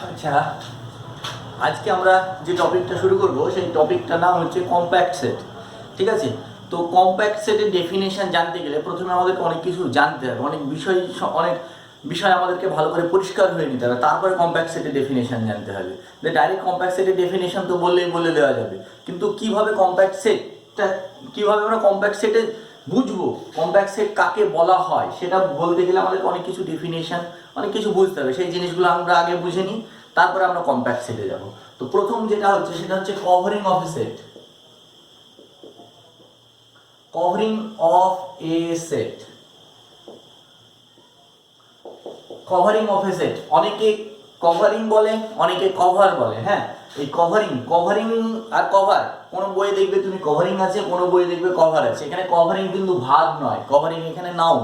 আচ্ছা, আজকে আমরা যে টপিকটা শুরু করব সেই টপিকটার নাম হচ্ছে কম্প্যাক্ট সেট। ঠিক আছে, তো কম্প্যাক্ট সেটের ডেফিনেশন জানতে গেলে প্রথমে আমাদেরকে অনেক কিছু জানতে হবে, অনেক বিষয় আমাদেরকে ভালো করে পরিষ্কার হয়ে নিতে হবে, তারপরে কম্প্যাক্ট সেটের ডেফিনেশন জানতে হবে। যে ডাইরেক্ট কম্প্যাক্ট সেটের ডেফিনেশন তো বলে দেওয়া যাবে, কিন্তু কিভাবে আমরা কম্প্যাক্ট সেটে বুঝবো, কম্প্যাক্ট সেট কাকে বলা হয় সেটা বলতে গেলে আমাদেরকে অনেক কিছু ডেফিনেশন, অনেক কিছু বুঝতে হবে। সেই জিনিসগুলো আমরা আগে বুঝে নিই, তারপরে আমরা কম্প্যাক্ট সেটে যাব। তো প্রথম যেটা হচ্ছে সেটা হচ্ছে covering of a set. Covering of a set, covering of a set, অনেকে কভারিং বলে, অনেকে কভার বলে। হ্যাঁ, এই কভারিং আর কভার, কোন বইয়ে দেখবে তুমি কভারিং আছে, কোন বইয়ে দেখবে কভার আছে। এখানে কভারিং কিন্তু ভাগ নয়, কভারিং এখানে নাউন।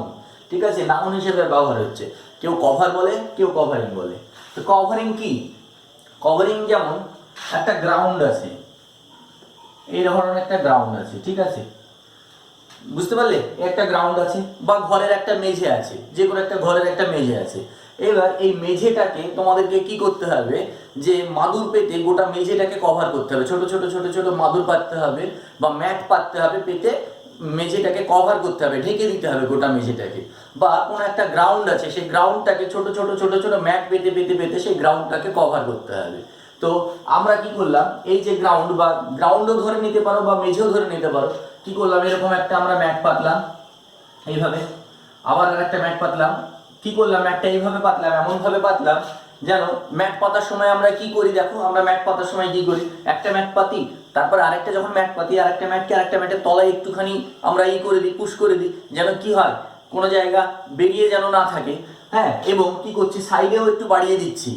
ঠিক আছে, নাউন হিসেবে ব্যবহার হচ্ছে। কেউ কভার বলে, কেউ কভারিং বলে। তো কভারিং কি? কভারিং যেমন একটা গ্রাউন্ড আছে, এই ধরনের একটা গ্রাউন্ড আছে, ঠিক আছে, বুঝতে পারলে? একটা গ্রাউন্ড আছে বা ঘরের একটা মেঝে আছে, যে কোনো একটা ঘরের একটা মেঝে আছে। এবার এই মেঝেটাকে তোমাদেরকে কি করতে হবে, যে মাদুর পেতে গোটা মেঝেটাকে কভার করতে হবে। ছোট ছোট ছোট ছোট মাদুর পাততে হবে বা ম্যাট পাততে হবে, পেতে মেঝেটাকে কভার করতে হবে, ঢেকে দিতে হবে গোটা মেঝেটাকে। বা কোনো একটা গ্রাউন্ড আছে, সেই গ্রাউন্ডটাকে ছোট ছোট ছোট ছোট ম্যাট পেতে পেতে পেতে সেই গ্রাউন্ডটাকে কভার করতে হবে। তো আমরা কি করলাম, এই যে গ্রাউন্ড বা গ্রাউন্ডও ধরে নিতে পারো বা মেঝেও ধরে নিতে পারো, কি করলাম, এরকম একটা আমরা ম্যাট পাতলাম এইভাবে, আবার আর একটা ম্যাট পাতলাম। কি করলাম, ম্যাটটা এইভাবে পাতলাম, এমন ভাবে পাতলাম যেন ম্যাট পাতার সময় আমরা কি করি, দেখো আমরা ম্যাট পাতার সময় কি করি, একটা ম্যাট পাতি, তারপর আরেকটা যখন ম্যাট পাতি, আরেকটা ম্যাটকে আরেকটা ম্যাটের তলায় একটুখানি আমরা করে দিই, পুশ করে দিই, যেন কি হয়, কোনো জায়গা বেরিয়ে যেন না থাকে। হ্যাঁ, এবং কি করছি, সাইডেও একটু বাড়িয়ে দিচ্ছি,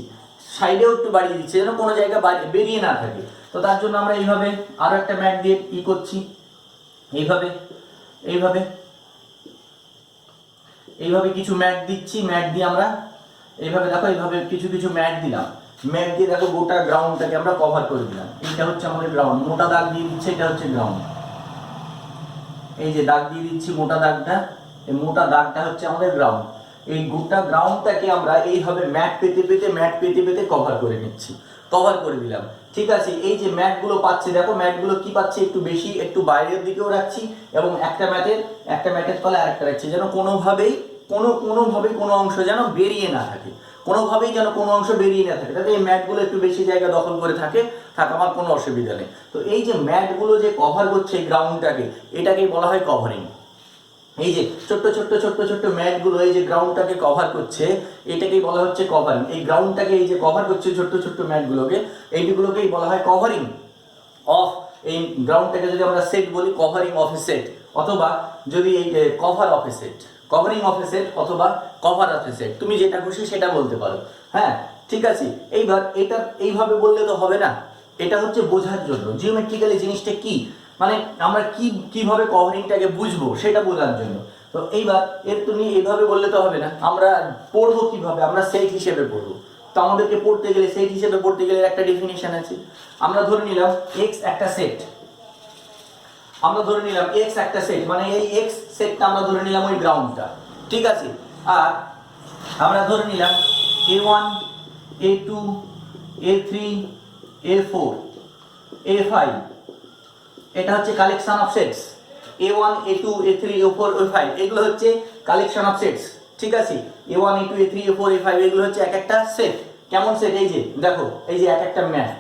যেন কোনো জায়গা বেরিয়ে না থাকে। তো তার জন্য আমরা এইভাবে আরো একটা ম্যাট দিয়ে করছি, এইভাবে এইভাবে এইভাবে কিছু ম্যাট দিচ্ছি, ম্যাট দিয়ে আমরা এইভাবে, দেখো এইভাবে কিছু কিছু ম্যাট দিলাম, ম্যাট দিয়ে দেখো গোটা গ্রাউন্ডটাকে আমরা কভার করে দিলাম। এটা হচ্ছে আমাদের গ্রাউন্ড, মোটা দাগ দিয়ে দিচ্ছে, এটা হচ্ছে গ্রাউন্ড। এই যে দাগ দিয়ে দিচ্ছি মোটা দাগটা, এই মোটা দাগটা হচ্ছে আমাদের গ্রাউন্ড। এই গোটা গ্রাউন্ডটাকে আমরা এইভাবে ম্যাট পেতে পেতে কভার করে নিচ্ছি, কভার করে দিলাম। ঠিক আছে, এই যে ম্যাটগুলো পাচ্ছি, দেখো ম্যাটগুলো কি পাচ্ছি, একটু বেশি, একটু বাইরের দিকেও রাখছি, এবং একটা ম্যাটের তলে আরেকটা রাখছি, যেন কোনোভাবেই কোনো অংশ যেন বেরিয়ে না থাকে, কোনো অংশ বেরিয়ে না থাকে, তাতে এই ম্যাটগুলো একটু বেশি জায়গা দখল করে থাকে, আমার কোনো অসুবিধা নেই। তো এই যে ম্যাটগুলো যে কভার করছে এই গ্রাউন্ডটাকে, এটাকেই বলা হয় কভারিং। এই যে ছোট্ট ছোট্ট ছোট্ট ছোট্ট ম্যাটগুলো এই যে গ্রাউন্ডটাকে কভার করছে, এটাকেই বলা হচ্ছে কভারিং। এই গ্রাউন্ডটাকে এই যে কভার করছে ছোট্ট ছোট্ট ম্যাটগুলোকে, এইগুলোকেই বলা হয় কভারিং অফ। এই গ্রাউন্ডটাকে যদি আমরা সেট বলি, কভারিং অফ এ সেট, অথবা যদি এই cover of a set, covering of a set অথবা কভার অফ এ সেট, তুমি যেটা খুশি সেটা বলতে পারো। হ্যাঁ, ঠিক আছে। এইবার এটা এইভাবে বললে তো হবে না, এটা হচ্ছে বোঝার জন্য, জিওমেট্রিক্যালি জিনিসটা কি, মানে আমরা কিভাবে কভারিংটাকে বুঝবো সেটা বোঝার জন্য। তো এইবার তুমি এইভাবে বললে তো হবে না, আমরা পড়বো কিভাবে, আমরা সেট হিসেবে পড়বো। তো আমাদেরকে পড়তে গেলে, সেট হিসেবে পড়তে গেলে একটা ডেফিনিশন আছে। আমরা ধরে নিলাম x একটা সেট, মানে এই x সেটটা আমরা ধরে নিলাম ওই গ্রাউন্ডটা, ঠিক আছে। আর আমরা ধরে নিলাম a1 a2 a3 a4 a5, এটা হচ্ছে collection of sets. a1 a2 a3 a4 a5 এগুলো হচ্ছে কালেকশন অফ সেটস, ঠিক আছে। a1 a2 a3 a4 a5 এগুলো হচ্ছে এক একটা সেট। কেমন সেট? এই যে দেখো, এই যে এক একটা mat,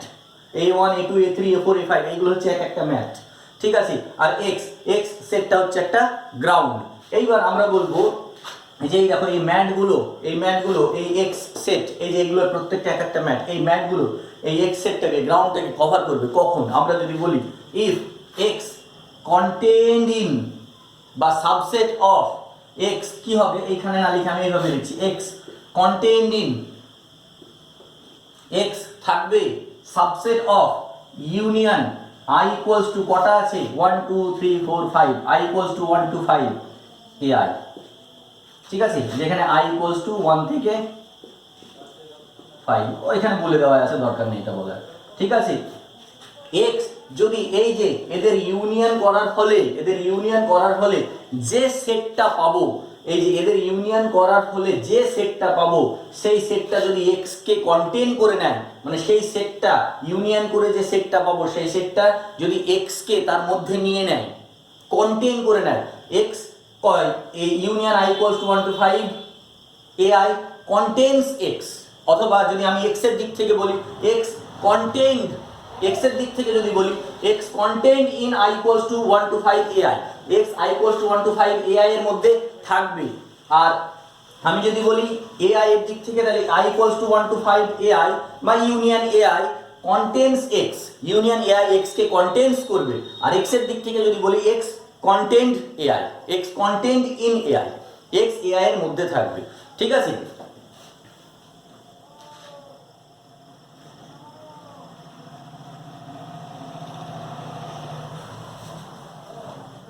a1 a2 a3 a4 a5 এগুলো হচ্ছে এক একটা ম্যাট, ঠিক আছে। আর x সেটটা হচ্ছে একটা গ্রাউন্ড। এইবার আমরা বলবো যে এই দেখো এই ম্যাটগুলো এই x সেট, এই যে এগুলো প্রত্যেকটা এক একটা ম্যাট, এই ম্যাটগুলো এই x সেটটাকে, গ্রাউন্ডটাকে কভার করবে কখন, আমরা যদি বলি ইফ x কন্টেইনড ইন বা সাবসেট অফ x, কি হবে, এইখানে না লিখে আমি এইভাবে লিখছি, x কন্টেইনড ইন, x থাকবে subset of union i equals two কটা আছে, 1 2 3 4 5, i equals to 1 to 5 ai, ঠিক আছে। যেখানে i ইকুয়ালস টু 1 থেকে 5, ওইখানে বলে দেওয়া আছে, দরকার নেই এটা বলার, ঠিক আছে। x যদি এই যে এদের ইউনিয়ন করার ফলে যে সেটটা পাবো, এই যে এদের ইউনিয়ন করার ফলে যে সেটটা পাবো সেই সেটটা যদি এক্স কে কন্টেন করে নেয়, মানে সেই সেটটা ইউনিয়ন করে যে সেটটা পাবো সেই সেটটা যদি এক্স কে তার মধ্যে নিয়ে নেয়, কন্টেন করে নেয়, x union i equals to 1 to 5 ai contains x, অথবা যদি আমি এক্স এর দিক থেকে বলি এক্স কন্টেন্ট, এক্স এর দিক থেকে যদি বলি x content in i equals to 1 to 5 ai, x i equals to 1 to 5 ai এর মধ্যে থাকবে। আর আমি যদি বলি ai এর দিক থেকে তাহলে i equals to 1 to 5 ai বা union ai contains x, union ai x কে কন্টেন্স করবে। আর এক্স এর দিক থেকে যদি বলি x content ai, x content in ai, x ai এর মধ্যে থাকবে। ঠিক আছে,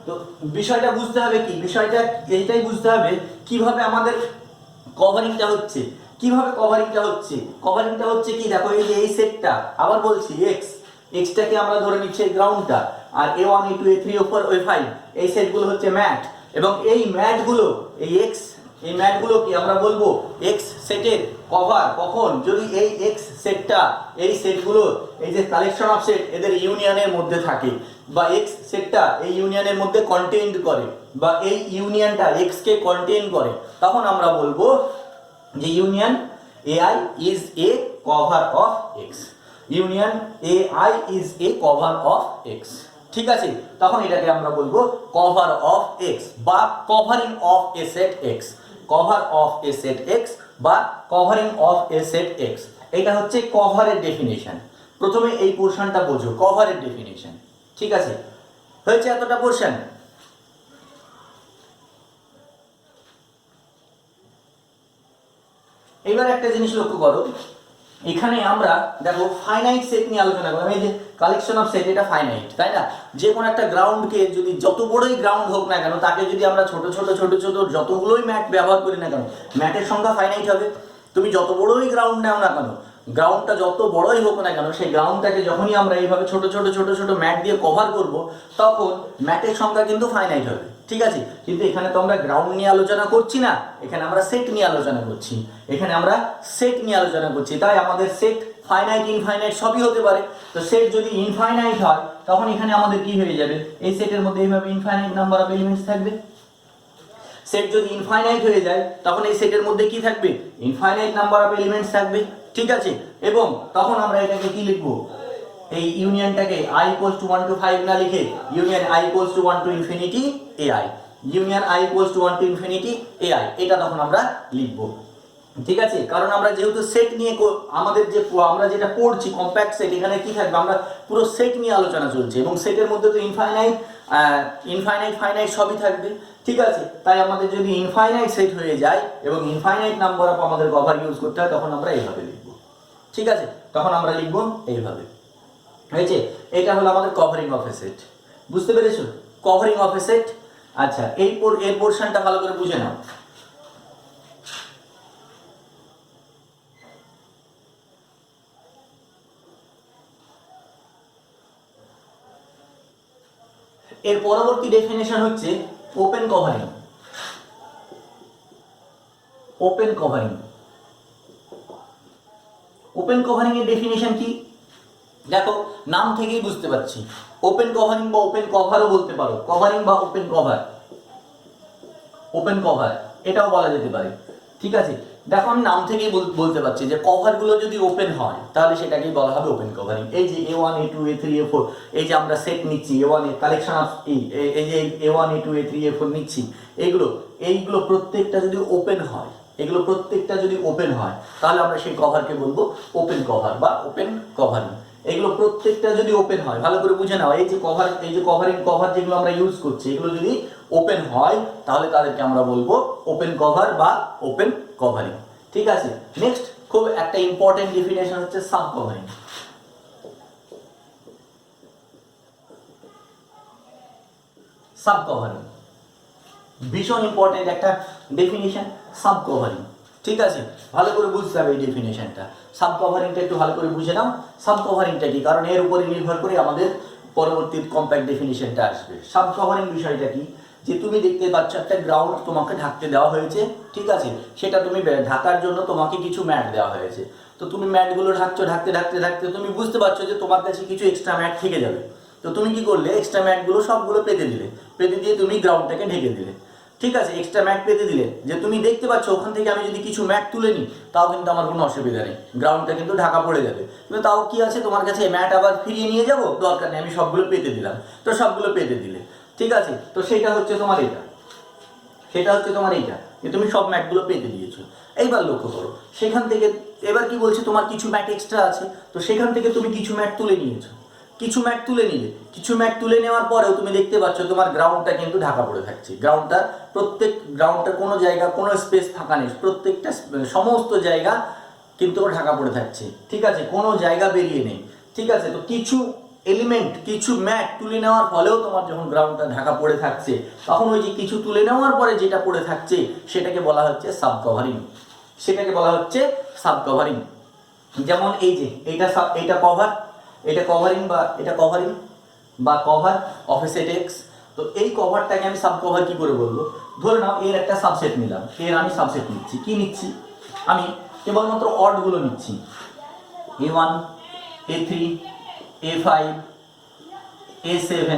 তো বিষয়টা বুঝতে হবে কি, বিষয়টা এইটাই বুঝতে হবে কিভাবে আমাদের কভারিংটা হচ্ছে, কিভাবে কভারিংটা হচ্ছে। কভারিংটা হচ্ছে কি, দেখো এই যে এই সেটটা, আবার বলছি এক্সটাকে আমরা ধরে নিচ্ছি এই গ্রাউন্ডটা, আর a1 a2 a3 a4 a5 এই সেটগুলো হচ্ছে ম্যাট, এবং এই ম্যাটগুলো এই এক্স, এই ম্যাটগুলোকে আমরা বলবো এক্স সেটের কভার। কখন? যদি এই এক্স সেটটা এই সেটগুলো এই যে কালেকশন অফ সেট এদের ইউনিয়নের মধ্যে থাকে, বা এক্স সেটটা এই ইউনিয়নের মধ্যে কন্টেইন করে, বা এই ইউনিয়নটা এক্স কে কন্টেইন করে, তখন আমরা বলবো যে union ai is a cover of x, union ai is a cover of x. ঠিক আছে, তখন এটাকে আমরা বলবো কভার অফ এক্স বা covering of a set x, cover of a set x বা covering of a set x. এটা হচ্ছে কভারের ডেফিনেশন। প্রথমে এই পোরশনটা বোঝো, কভারের ডেফিনেশন। ঠিক আছে, হয়েছে এতটা পোরশন। এবার একটা জিনিস লক্ষ্য করো, এখানে আমরা দেখো ফাইনাইট সেট নিয়ে আলোচনা করলাম। এই যে কালেকশন অফ সেট, এটা ফাইনাইট, তাই না? যে কোনো একটা গ্রাউন্ডকে যদি যত বড়ই গ্রাউন্ড হোক না কেন, তাকে যদি আমরা ছোট ছোট ছোট ছোট যতগুলোই ম্যাট ব্যবহার করি না কেন, ম্যাটের সংখ্যা ফাইনাইট হবে। তুমি যত বড়ই গ্রাউন্ড নাও না কেন, গ্রাউন্ডটা যত বড়ই হোক না কেন, সেই গ্রাউন্ডটাকে যখনই আমরা এইভাবে ছোট ছোট ছোট ছোট ম্যাট দিয়ে কভার করব, তখন ম্যাটের সংখ্যা কিন্তু ফাইনাইট হবে। ঠিক আছে, কিন্তু এখানে তো আমরা গ্রাউন্ড নিয়ে আলোচনা করছি না, এখানে আমরা সেট নিয়ে আলোচনা করছি, এখানে আমরা সেট নিয়ে আলোচনা করছি। তাই আমাদের সেট ফাইনাইট ইনফাইনাইট সবই হতে পারে। তো সেট যদি ইনফাইনাইট হয়, তখন এখানে আমাদের কি হয়ে যাবে, এই সেটের মধ্যে এইভাবে ইনফাইনাইট নাম্বার অফ এলিমেন্টস থাকবে। সেট যদি ইনফাইনাইট হয়ে যায়, তখন এই সেটের মধ্যে কি থাকবে, ইনফাইনাইট নাম্বার অফ এলিমেন্টস থাকবে। ঠিক আছে, এবং তখন আমরা এটাকে কি লিখবো, এই ইউনিয়নটাকে i ইকুয়ালস টু 1 to 5 না লিখে union i equals to 1 to infinity ai, union i equals to 1 to infinity ai, এটা তখন আমরা লিখবো। ঠিক আছে, কারণ আমরা যেহেতু সেট নিয়ে আমাদের যে আমরা যেটা পড়ছি কম্প্যাক্ট সেট, এখানে কি থাকবে, আমরা পুরো সেট নিয়ে আলোচনা চলছে, এবং সেটের মধ্যে তো ইনফাইনাইট ইনফাইনাইট ফাইনাইট সবই থাকবে। ঠিক আছে, তাই আমাদের যদি ইনফাইনাইট সেট হয়ে যায় এবং ইনফাইনাইট নাম্বার অফ আমাদের কভার ইউজ করতে হয়, তখন আমরা এইভাবে লিখবো। ঠিক আছে, তখন আমরা লিখবো এইভাবে। হয়েছে, এটা হলো আমাদের কভারিং অফ এ সেট। বুঝতে পেরেছো কভারিং অফ এ সেট? আচ্ছা, এর পোরশনটা ভালো করে বুঝে নাও। এর পরবর্তী ডেফিনেশন হচ্ছে open covering. Open covering, open covering এর ডেফিনেশন কি? দেখো নাম থেকেই বুঝতে পারছি, ওপেন কভারিং বা ওপেন কভারও বলতে পারো, কভারিং বা ওপেন কভার, ওপেন কভার এটাও বলা যেতে পারে। ঠিক আছে, দেখো আমি নাম থেকেই বলতে পারছি যে কভারগুলো যদি ওপেন হয়, তাহলে সেটাকেই বলা হবে ওপেন কভারিং। এই যে a1 a2 a3 a4, এই যে আমরা সেট নিচ্ছি a1 এর কালেকশন অফ এই যে a1 a2 a3 a4 নিচ্ছি, এইগুলো প্রত্যেকটা যদি ওপেন হয়, এগুলো প্রত্যেকটা যদি ওপেন হয়, তাহলে আমরা সেই কভারকে বলবো ওপেন কভার বা ওপেন কভারিং। এগুলো প্রত্যেকটা যদি ওপেন হয়, ভালো করে বুঝে নাও, এই যে কভারিং কভার যেগুলো আমরা ইউজ করছি, এগুলো যদি ওপেন হয়, তাহলে তাদেরকে আমরা বলবো ওপেন কভার বা ওপেন কভারিং। ঠিক আছে, নেক্সট খুব একটা ইম্পর্টেন্ট ডেফিনেশন হচ্ছে সাব কভারিং। সাব কভারিং ভীষণ ইম্পর্টেন্ট একটা ডেফিনেশন, সাব কভারিং। ঠিক আছে, ভালো করে বুঝতে হবে এই ডেফিনেশনটা। সাব কভারিংটা একটু ভালো করে বুঝে নাও, সাব কভারিংটা কি, কারণ এর উপরে নির্ভর করে আমাদের পরবর্তী কম্প্যাক্ট ডেফিনেশনটা আসবে। সাব কভারিং বিষয়টা কি, যে তুমি দেখতে পাচ্ছ একটা গ্রাউন্ড তোমাকে ঢাকতে দেওয়া হয়েছে, ঠিক আছে, সেটা তুমি ঢাকার জন্য তোমাকে কিছু ম্যাট দেওয়া হয়েছে। তো তুমি ম্যাটগুলো ঢাকছো, ঢাকতে ঢাকতে ঢাকতে তুমি বুঝতে পারছো যে তোমার কাছে কিছু এক্সট্রা ম্যাট থেকে যাবে। তো তুমি কি করলে, এক্সট্রা ম্যাটগুলো সবগুলো পেতে দিলে, পেতে দিয়ে তুমি গ্রাউন্ডটাকে ঢেকে দিলে, ঠিক আছে, এক্সট্রা ম্যাট পেতে দিলে। যে তুমি দেখতে পাচ্ছ ওখান থেকে আমি যদি কিছু ম্যাট তুলে নিই তাও কিন্তু আমার কোনো অসুবিধা নেই, গ্রাউন্ডটা কিন্তু ঢাকা পড়ে যাবে। কিন্তু তাও কি আছে, তোমার কাছে ম্যাট আবার ফিরিয়ে নিয়ে যাবো, দরকার নেই, আমি সবগুলো পেতে দিলাম। তো সবগুলো পেতে দিলে, ঠিক আছে। তো সেটা হচ্ছে তোমার এটা, সেটা হচ্ছে তোমার এইটা, যে তুমি সব ম্যাটগুলো পেতে দিয়েছো। এইবার লক্ষ্য করো, সেখান থেকে এবার কি বলছে, তোমার কিছু ম্যাট এক্সট্রা আছে, তো সেখান থেকে তুমি কিছু ম্যাট তুলে নিয়েছো, কিছু ম্যাট তুলে নিলে, কিছু ম্যাট তুলে নেওয়ার পরেও তুমি দেখতে পাচ্ছ তোমার গ্রাউন্ডটা কিন্তু ঢাকা পড়ে থাকছে। গ্রাউন্ডটা, প্রত্যেক গ্রাউন্ডটা কোনো জায়গা, কোনো স্পেস ফাঁকা নেই, প্রত্যেকটা সমস্ত জায়গা কিন্তু ঢাকা পড়ে থাকছে, ঠিক আছে, কোনো জায়গা বেরিয়ে নেই, ঠিক আছে। তো কিছু এলিমেন্ট, কিছু ম্যাট তুলে নেওয়ার ফলেও তোমার যখন গ্রাউন্ডটা ঢাকা পড়ে থাকছে, তখন ওই যে কিছু তুলে নেওয়ার পরে যেটা পড়ে থাকছে সেটাকে বলা হচ্ছে সাব কভারিং, সেটাকে বলা হচ্ছে সাব কভারিং। যেমন এই যে এইটা কভার, এটা কভারিং বা এটা কভারিং বা cover of a set x. তো এই কভারটাকে আমি সাব কভার কি করে বলবো, ধরে নাও এর একটা সাবসেট নিলাম, এর আমি সাবসেট নিচ্ছি, কি নিচ্ছি, আমি কেবলমাত্র অডগুলো নিচ্ছি, A1 A3 A5 A7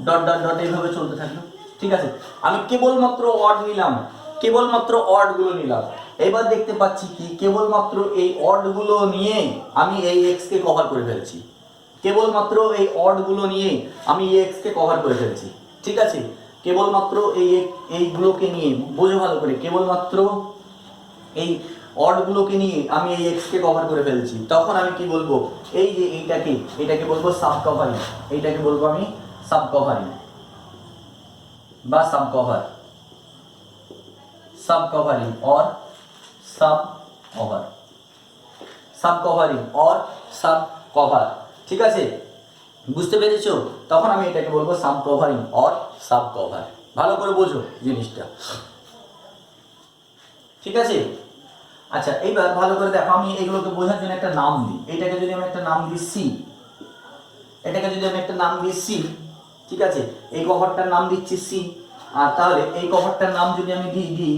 dot dot dot এইভাবে চলতে থাকলো, ঠিক আছে। আমি কেবলমাত্র অড নিলাম, কেবলমাত্র অডগুলো নিলাম। এবার দেখতে পাচ্ছি কি, কেবলমাত্র এই অডগুলো নিয়ে আমি এই এক্স কে কভার করে ফেলছি, কেবলমাত্র এই অডগুলো নিয়ে আমি এই এক্স কে কভার করে ফেলছি, ঠিক আছে। কেবলমাত্র এইগুলোকে নিয়ে, বোঝো ভালো করে, কেবলমাত্র এই অডগুলোকে নিয়ে আমি এই এক্স কে কভার করে ফেলছি। তখন আমি কি বলবো, এই যে এটাকে বলবো সাব কভারিং, এইটাকে বলবো আমি সাব কভারিং বা sub cover, sub covering or sub cover, sub covering or sub cover, ঠিক আছে, বুঝতে পেরেছো। তখন আমি এটাকে বলবো sub covering or sub cover. ভালো করে বোঝো জিনিসটা, ঠিক আছে। আচ্ছা, এইবার ভালো করে দেখো, আমি এগুলোকে বোঝার জন্য একটা নাম দিই। এটাকে যদি আমি একটা নাম দিই সি, এটাকে যদি আমি একটা নাম দিই সি, ঠিক আছে, এই কভারটার নাম দিচ্ছি সি। আর তাহলে এই কভারটার নাম যদি আমি দিই ডি,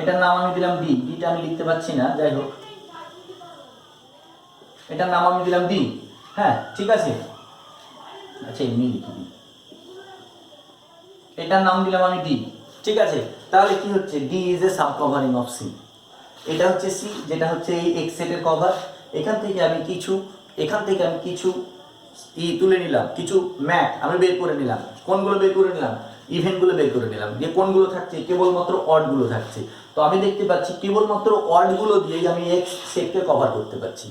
এটার নাম আমি দিলাম ডি, ডিটা আমি লিখতে পাচ্ছি না, যাই হোক, এটার নাম আমি দিলাম ডি, হ্যাঁ, ঠিক আছে। আচ্ছা, এমনি লিখি দিই, এটার নাম দিলাম আমি ডি, ঠিক আছে। তাহলে কি হচ্ছে, D is a sub covering of C. এটা হচ্ছে সি, যেটা হচ্ছে এই এক্স সেটের কভার। এখান থেকে আমি কিছু তুলে নিলাম, কিছু ম্যাট আমি বের করে নিলাম। কোনগুলো বের করে নিলাম, ইভেন্টগুলো বের করে নিলাম, যে কোনগুলো থাকছে, কেবলমাত্র অডগুলো থাকছে। তো আমি দেখতে পাচ্ছি কেবলমাত্র অডগুলো দিয়েই আমি এক্স সেটকে কভার করতে পারছি,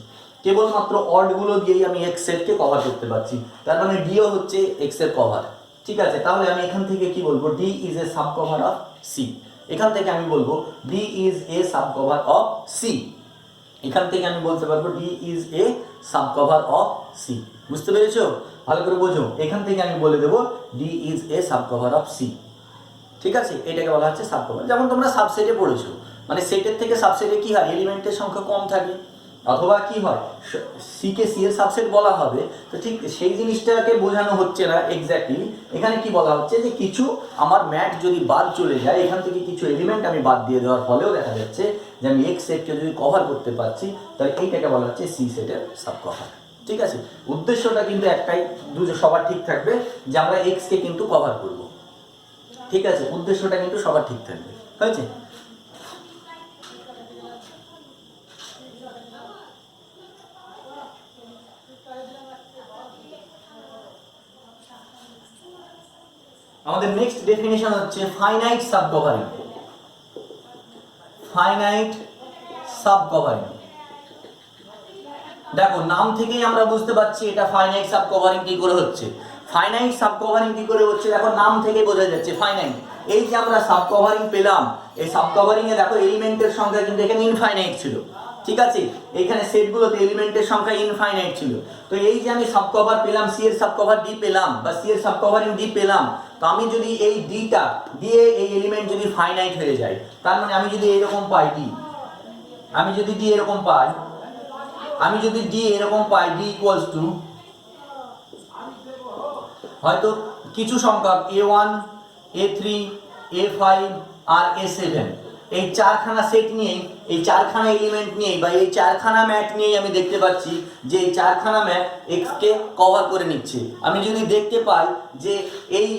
কেবলমাত্র অডগুলো দিয়েই আমি এক্স সেটকে কভার করতে পারছি। তার মানে ডিও হচ্ছে এক্স এর কভার, ঠিক আছে। তাহলে আমি এখান থেকে কি বলবো, D is a sub cover of C. এখান থেকে আমি বলবো D is a sub cover of C. এখান থেকে আমি বলতে পারবো D is a sub cover of C. বুঝতে পেরেছো, ভালো করে বোঝো। এখান থেকে আমি বলে দেবো D is a sub cover of C, ঠিক আছে। এটাকে বলা হচ্ছে সাব কভার। যেমন তোমরা সাবসেটে পড়েছো, মানে সেটের থেকে সাবসেটে কি হয়, এলিমেন্টের সংখ্যা কম থাকে, অথবা কি হয়, সি কে সি এর সাবসেট বলা হবে। তো ঠিক সেই জিনিসটাকে বোঝানো হচ্ছে না এক্স্যাক্টলি। এখানে কি বলা হচ্ছে, যে কিছু আমার ম্যাট যদি বাদ চলে যায়, এখান থেকে কিছু এলিমেন্ট আমি বাদ দিয়ে দেওয়ার ফলেও দেখা যাচ্ছে যে আমি এক্স সেটকে যদি কভার করতে পারছি, তাহলে এইটাকে বলা হচ্ছে সি সেটের সাব কভার, ঠিক আছে। উদ্দেশ্যটা কিন্তু একটাই, সবার ঠিক থাকবে যে আমরা এক্স কে কিন্তু কভার করব, ঠিক আছে। উদ্দেশ্যটা কিন্তু সবার ঠিক থাকবে, হয়েছে। আমাদের নেক্সট ডেফিনিশন হচ্ছে finite sub covering. Finite sub covering, দেখো নাম থেকেই আমরা বুঝতে পারছি এটা ফাইনাইট সাব কভারিং কি করে হচ্ছে। ফাইনাইট সাব কভারিং কি করে হচ্ছে, দেখো নাম থেকে বোঝা যাচ্ছে ফাইনাইট। এই যে আমরা সাব কভারিং পেলাম, এই সাব কভারিং এ দেখো এলিমেন্টের সংখ্যা কিন্তু এখানে ইনফাইনাইট ছিল, ঠিক আছে। এখানে সেটগুলোতে এলিমেন্টের সংখ্যা ইনফাইনাইট ছিল। তো এই যে আমি সাব কভার পেলাম, সি এর সাব কভার ডি পেলাম, বা সি এর সাব কভারিং ডি পেলাম, তো আমি যদি এই ডিটা দিয়ে এই এলিমেন্ট যদি ফাইনাইট হয়ে যায়, তার মানে আমি যদি এরকম পাই ডি, আমি যদি ডি এরকম পাই, আমি যদি ডি এরকম পাই, ডি ইকুয়ালস টু হয়তো কিছু সংখ্যক A1 A3 A5 আর A7, এই চারখানা সেট নিয়েই, এই চারখানা এলিমেন্ট নিয়েই বা এই চারখানা ম্যাট নিয়েই আমি দেখতে পাচ্ছি যে এই চারখানা ম্যাট এক্স কে কভার করে নিচ্ছে। আমি যদি দেখতে পাই যে এই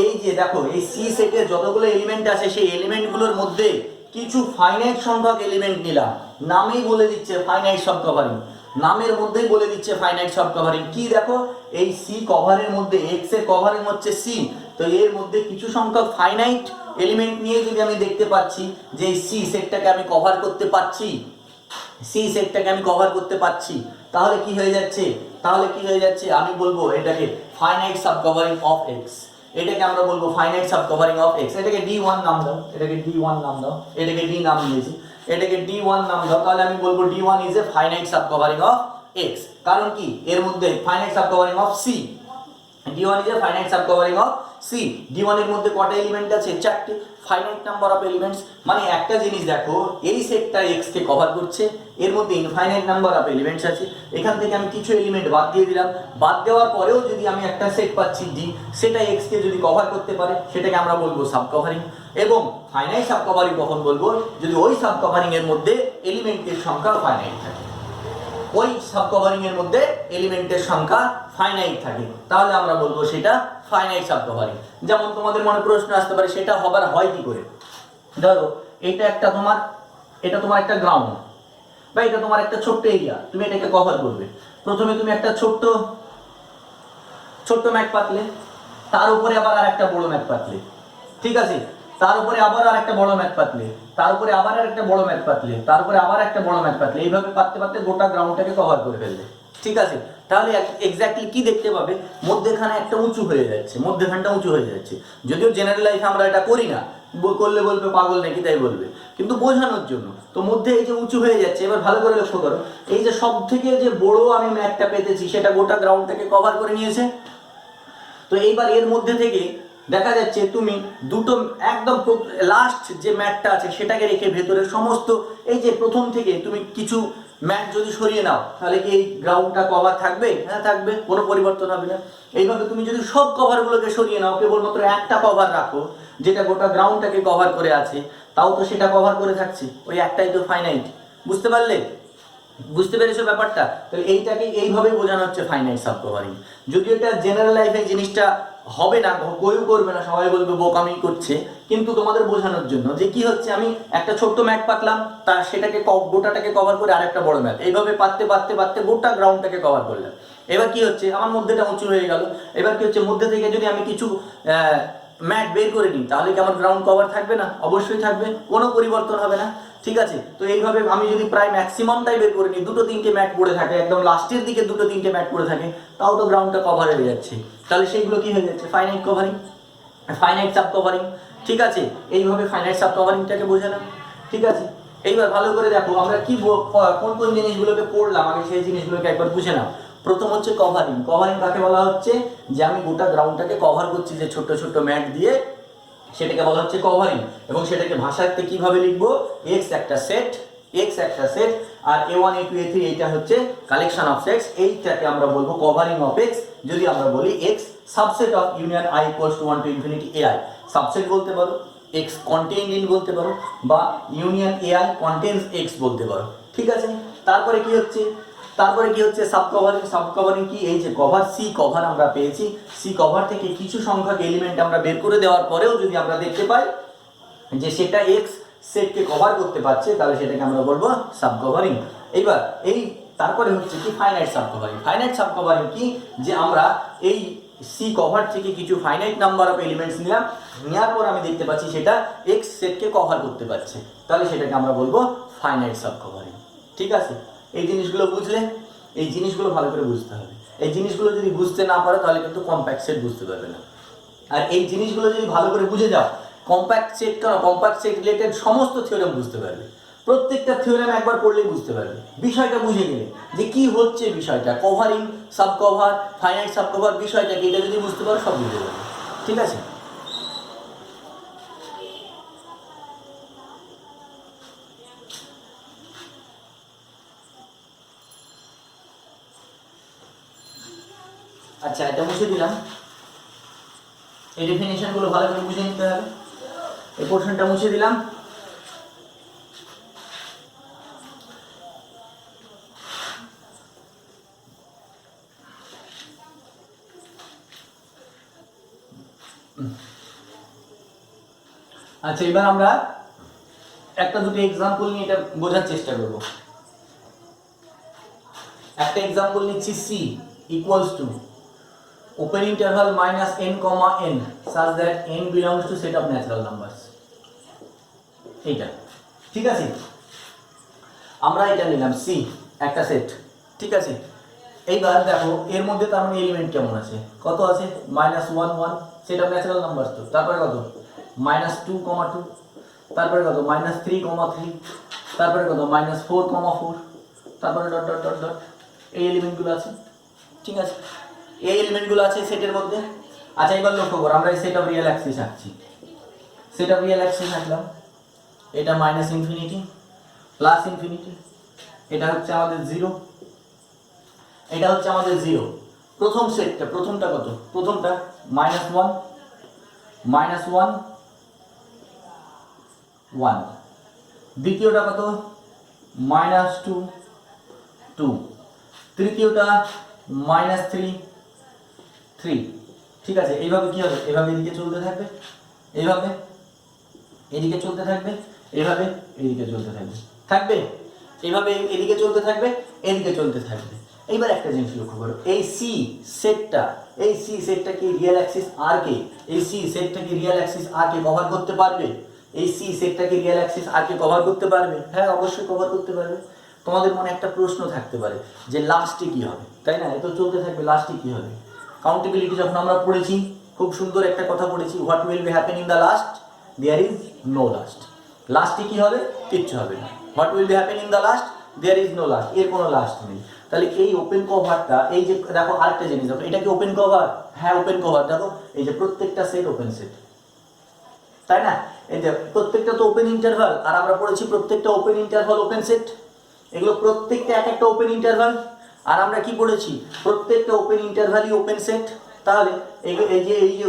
এই যে দেখো এই সি সেটের যতগুলো এলিমেন্ট আছে সেই এলিমেন্টগুলোর মধ্যে কিছু ফাইনাইট সংখ্যক এলিমেন্ট নিলাম, নামেই বলে দিচ্ছে ফাইনাইট সাব কভারিং, নামের মধ্যেই বলে দিচ্ছে ফাইনাইট সাব কভারিং। কি দেখো এই সি কভারের মধ্যে এক্স এর কভারিং হচ্ছে সি, তো এর মধ্যে কিছু সংখ্যক ফাইনাইট এলিমেন্ট নিয়ে যদি আমি দেখতে পাচ্ছি যে এই সি সেটটাকে আমি কভার করতে পারছি, সি সেটটাকে আমি কভার করতে পারছি, তাহলে কি হয়ে যাচ্ছে, তাহলে কি হয়ে যাচ্ছে, আমি বলবো এটাকে finite sub covering of x, এটাকে আমরা বলবো finite sub covering of x. এটাকে D1 নাম দাও, এটাকে D1 নাম দাও, এটাকে D নাম দিয়েছি, এটাকে D1 নাম দাও, তাহলে আমি বলবো D1 is a finite sub covering of x. কারণ কি এর মধ্যে finite sub covering of C, D1 is a finite sub covering of C. D1 এর মধ্যে কটা এলিমেন্ট আছে, চারটি, ফাইনাইট নাম্বার অফ এলিমেন্টস। মানে একটা জিনিস দেখো এই সেটটা এক্স কে কভার করছে, এর মধ্যে ইনফাইনাইট নাম্বার অফ এলিমেন্টস আছে, এখান থেকে আমি কিছু এলিমেন্ট বাদ দিয়ে দিলাম, বাদ দেওয়ার পরেও যদি আমি একটা সেট পাচ্ছি ডি, সেটা এক্স কে যদি কভার করতে পারে সেটাকে আমরা বলবো সাব কভারিং। এবং ফাইনাইট সাব কভারিং কখন বলবো, যদি ওই সাব কভারিং এর মধ্যে এলিমেন্টের সংখ্যা ফাইনাইট থাকে, ওই সাব কভারিং এর মধ্যে এলিমেন্টের সংখ্যা ফাইনাইট থাকে, তাহলে আমরা বলবো সেটা ফাইনাইট সাব কভারিং। যেমন তোমাদের মনে প্রশ্ন আসতে পারে সেটা হবার হয় কি করে, ধরো এটা একটা তোমার, এটা তোমার একটা গ্রাউন্ড বা এটা তোমার একটা ছোট্ট এরিয়া, তুমি এটাকে কভার করবে। প্রথমে তুমি একটা ছোট্ট ছোট্ট ম্যাট পাতলে, তার উপরে আবার আর একটা বড় ম্যাট পাতলে, ঠিক আছে, তার উপরে আবার আর একটা বড় ম্যাট পাতলে, তার উপরে আবার আর একটা বড় ম্যাট পাতলে, তারপরে আবার একটা বড় ম্যাট পাতলে, এইভাবে পাততে পাততে গোটা গ্রাউন্ডটাকে কভার করে ফেললে, ঠিক আছে। তাহলে এক্স্যাক্টলি কি দেখতে পাবে, মধ্যেখানে একটা উঁচু হয়ে যাচ্ছে, মধ্যখানটা উঁচু হয়ে যাচ্ছে। যদিও জেনারেল লাইফে আমরা এটা করি না, করলে বলবে পাগল নাকি, তাই বলবে, কিন্তু বোঝানোর জন্য। তো মধ্যে এই যে উঁচু হয়ে যাচ্ছে, এবার ভালো করে লক্ষ্য করো, এই যে সব থেকে যে বড় আমি ম্যাটটা পেতেছি সেটা গোটা গ্রাউন্ডটাকে কভার করে নিয়েছে। তো এইবার এর মধ্যে থেকে দেখা যাচ্ছে তুমি দুটো একদম লাস্ট যে ম্যাটটা আছে সেটাকে রেখে ভেতরের সমস্ত এই যে প্রথম থেকে তুমি কিছু ম্যাট যদি সরিয়ে নাও, তাহলে কি এই গ্রাউন্ডটা কভার থাকবে? হ্যাঁ থাকবে, কোনো পরিবর্তন হবে না। এইভাবে তুমি যদি সব কভারগুলোকে সরিয়ে নাও, কেবলমাত্র একটা কভার রাখো যেটা গোটা গ্রাউন্ডটাকে কভার করে আছে, তাও তো সেটা কভার করে থাকছে, ওই একটাই তো ফাইনাইট। বুঝতে পারলে? বুঝতে পেরেছো ব্যাপারটা? তাহলে এইটাকে এইভাবেই বোঝানো হচ্ছে ফাইনাইট সাব কভারিং। যদিও এটা জেনারেল লাইফে জিনিসটা হবে না, কেউ করবে না, সবাই বলবে বোকামি করছে, কিন্তু তোমাদের বোঝানোর জন্য যে কি হচ্ছে, আমি একটা ছোট্ট ম্যাট পাতলাম, তার সেটাকে গোটাটাকে কভার করে আরেকটা বড় ম্যাট, এইভাবে পাততে পাততে পাততে গোটা গ্রাউন্ডটাকে কভার করলাম। এবার কি হচ্ছে, আমার মধ্যেটা উঁচু হয়ে গেল, এবার কি হচ্ছে, মধ্যে থেকে যদি আমি কিছু ম্যাট বের করে নিই, তাহলে কি আমার গ্রাউন্ড কভার থাকবে না? অবশ্যই থাকবে, কোনো পরিবর্তন হবে না, ঠিক আছে। তো এইভাবে আমি যদি প্রায় ম্যাক্সিমামটাই বের করে নিই, দুটো তিনটে ম্যাট পড়ে থাকে, একদম লাস্টের দিকে দুটো তিনটে ম্যাট পড়ে থাকে, তাও তো গ্রাউন্ডটা কভার হয়ে যাচ্ছে, তাহলে সেইগুলো কি হয়ে যাচ্ছে, finite covering, finite sub covering, ঠিক আছে। এইভাবে ফাইনাইট সাব কভারিংটাকে বোঝালাম, ঠিক আছে। এইবার ভালো করে দেখো আমরা কি কোন কোন জিনিসগুলোকে পড়লাম, আগে সেই জিনিসগুলোকে একবার বুঝে নাও। প্রথম হচ্ছে কভারিং। কভারিং কাকে বলা হচ্ছে, যে আমি গোটা গ্রাউন্ডটাকে কভার করছি যে ছোট্ট ছোট্ট ম্যাট দিয়ে, সেটাকে বলা হচ্ছে কভারিং। এবং সেটাকে ভাষাতে কিভাবে লিখবো, এক্স একটা সেট, এক্স একটা সেট, আর A1 A2 A3 এইটা হচ্ছে কালেকশন অফ সেটস, এইটাকে আমরা বলবো কভারিং অফ এক্স। যদি আমরা বলি x subset of union i equals to 1 to infinity ai, subset বলতে পারো, এক্স কন্টেইনড ইন বলতে পারো, বা ইউনিয়ন ai কন্টেইনস এক্স বলতে পারো, ঠিক আছে। তারপরে কি হচ্ছে, তারপরে কি হচ্ছে সাব কভারিং। সাব কভারিং কি, এই যে কভার সি কভার আমরা পেয়েছি, সি কভার থেকে কিছু সংখ্যক এলিমেন্ট আমরা বের করে দেওয়ার পরেও যদি আমরা দেখতে পাই যে সেটা এক্স সেটকে কভার করতে পারছে, তাহলে সেটাকে আমরা বলবো সাব কভারিং। এইবার এই তারপরে হচ্ছে কি finite sub covering. Finite sub covering কি, যে আমরা এই সি কভার থেকে কিছু ফাইনাইট নাম্বার অফ এলিমেন্টস নিলাম, নেওয়ার পর আমি দেখতে পাচ্ছি সেটা এক্স সেটকে কভার করতে পারছে, তাহলে সেটাকে আমরা বলবো ফাইনাইট সাব কভারিং, ঠিক আছে। এই জিনিসগুলো বুঝলে, এই জিনিসগুলো ভালো করে বুঝতে হবে। এই জিনিসগুলো যদি বুঝতে না পারো তাহলে কিন্তু কম্প্যাক্ট সেট বুঝতে পারবে না। আর এই জিনিসগুলো যদি ভালো করে বুঝে যাও, কম্প্যাক্ট সেট কেন, কম্প্যাক্ট সেট রিলেটেড সমস্ত থিওরেম বুঝতে পারবে। প্রত্যেকটা থিওরেম একবার পড়লেই বুঝতে পারবে, বিষয়টা বুঝে গেলে যে কি হচ্ছে বিষয়টা, covering, sub cover, finite sub cover, বিষয়টা কি, এটা যদি বুঝতে পারো সব বুঝে যাবে, ঠিক আছে। আচ্ছা এটা মুছে দিলাম, এই ডেফিনেশনগুলো ভালো করে বুঝে নিতে হবে। এই পোর্শনটা মুছে দিলাম। আচ্ছা এবার আমরা একটা দুটো এক্সাম্পল নিয়ে এটা বোঝার চেষ্টা করব। একটা এক্সাম্পল নিচ্ছি, C equals to open interval minus n comma n such that n belongs to set of natural numbers। এইটা ঠিক আছে, আমরা এটা নিলাম সি একটা সেট, ঠিক আছে। এইবার দেখো এর মধ্যে তার মানে এলিমেন্ট কেমন আছে, কত আছে, -1 1 সেট অফ ন্যাচারাল নাম্বার, তো তারপরে কত -2 2, তারপরে কত -3 3, তারপরে কত -4 4, তারপরে ডট ডট ডট ডট, এই এলিমেন্টগুলো আছে, ঠিক আছে। এই এলিমেন্টগুলো আছে সেটের মধ্যে। আচ্ছা এবার লক্ষ্য করো, আমরা এই সেট অফ রিয়েল অ্যাক্সিস আঁকছি। সেট অফ রিয়েল অ্যাক্সিস আঁকলাম, এটা -ইনফিনিটি প্লাস ইনফিনিটি, এটা হচ্ছে আমাদের 0, এটা হচ্ছে আমাদের 0। প্রথম সেটটা, প্রথমটা কত, প্রথমটা -1 1 1, দ্বিতীয়টা কত -2 2, তৃতীয়টা -3 3, ঠিক আছে। এইভাবে কি হবে, এভাবে এদিকে চলতে থাকবে, এইভাবে এদিকে চলতে থাকবে, এইভাবে এদিকে চলতে থাকবে, থাকবে এইভাবে এদিকে চলতে থাকবে, এদিকে চলতে থাকবে। এইবার একটা জিনিস লক্ষ্য করো, এই সি সেটটা, এই সি সেটটা কি রিয়েল অ্যাক্সিস আর কে, এই সি সেটটা কি রিয়েল অ্যাক্সিস আর কে কভার করতে পারবে, এই সি সেটটা কি রিয়েল অ্যাক্সিস আর কে কভার করতে পারবে? হ্যাঁ অবশ্যই কভার করতে পারবে। তোমাদের মনে একটা প্রশ্ন থাকতে পারে যে লাস্টে কি হবে, তাই না, এত চলতে থাকবে, লাস্টে কি হবে? কাউন্টেবিলিটি যখন আমরা পড়েছি খুব সুন্দর একটা কথা পড়েছি, what will be happen in the last, there is no last. লাস্টে কি হবে, কিচ্ছু হবে না। What will be happen in the last, there is no last, এর কোনো লাস্ট নেই। তাহলে এই ওপেন কভারটা, এই যে দেখো আরেকটা জিনিস দেখো, এটা কি ওপেন কভার? হ্যাঁ ওপেন কভার। দেখো এই যে প্রত্যেকটা সেট ওপেন সেট, তাই না, এই যে প্রত্যেকটা তো ওপেন ইন্টারভাল, আর আমরা পড়েছি প্রত্যেকটা ওপেন ইন্টারভাল ওপেন সেট, এগুলো প্রত্যেকটা এক একটা ওপেন ইন্টারভাল। আর আমরা কি পড়েছি, প্রত্যেকটা ওপেন ইন্টারভালই ওপেন সেট। তাহলে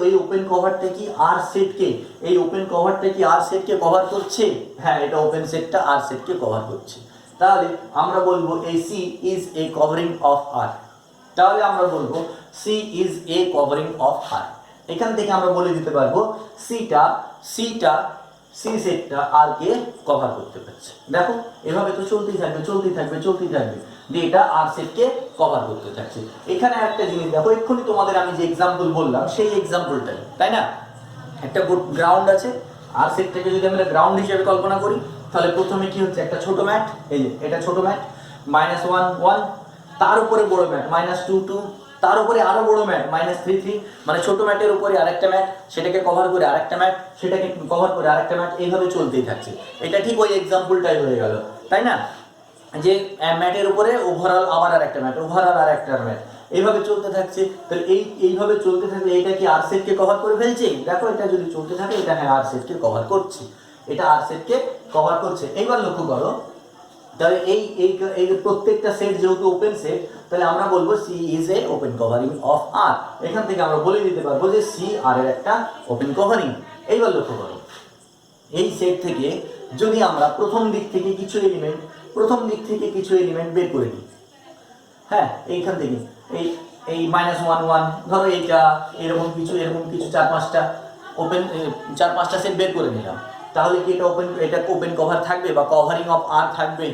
এই ওপেন কভারটা কি আর সেটকে, এই ওপেন কভারটা কি আর সেটকে কভার করছে? হ্যাঁ এটা ওপেন সেটটা আর সেটকে কভার করছে। তাহলে আমরা বলবো এই C is a covering of R. তাহলে আমরা বলবো C is a covering of R. এখান থেকে আমরা বলে দিতে পারবো সি সেটটা আর কে কভার করতে পারছে। দেখো এভাবে তো চলতেই থাকবে চলতেই থাকবে চলতেই থাকবে, দিয়ে এটা আর সেটকে কভার করতে থাকছে। এখানে একটা জিনিস দেখো, এক্ষুনি তোমাদের আমি যে এক্সাম্পল বললাম সেই এক্সাম্পলটাই, তাই না, একটা গ্রাউন্ড আছে, আর সেটটাকে যদি আমরা গ্রাউন্ড হিসেবে কল্পনা করি, তাহলে প্রথমে কি হচ্ছে, একটা ছোট ম্যাট, এই যে এটা ছোট ম্যাট, -1 1, তার উপরে বড় ম্যাট -2 2, তার উপরে আরো বড় ম্যাট -3 3, মানে ছোট ম্যাটের উপরে আরেকটা ম্যাট, সেটাকে কভার করে আরেকটা ম্যাট, সেটাকে কভার করে আরেকটা ম্যাট, এইভাবে চলতেই থাকছে। এটা ঠিক ওই এক্সাম্পলটাই হয়ে গেল, তাই না, যে ম্যাটের উপরে ওভারঅল আবার আরেকটা ম্যাট, ওভারঅল আরেকটা ম্যাট, এইভাবে চলতে থাকছে। তাহলে এইভাবে চলতে থাকলে এটা কি আর সেটকে কভার করে ফেলছে? দেখো এটা যদি চলতে থাকে, এটা হ্যাঁ আর সেটকে কভার করছে, এটা আর সেটকে কভার করছে। এইবার লক্ষ্য করো, তাহলে এই প্রত্যেকটা সেট যেহেতু ওপেন সেট, তাহলে আমরা বলবো C is a open covering of R. এখান থেকে আমরা বলে দিতে পারবো যে সি আর এর একটা ওপেন কভারিং। এইবার লক্ষ্য করো, এই সেট থেকে যদি আমরা প্রথম দিক থেকে কিছু এলিমেন্ট বের করে নিই, হ্যাঁ এইখান থেকে এই -1 1, ধরো এইটা এরকম কিছু 4-5টা ওপেন 4-5টা সেট বের করে নিলাম, তাহলে কি এটা ওপেন কভার থাকবে বা কভারিং অফ আর থাকবে?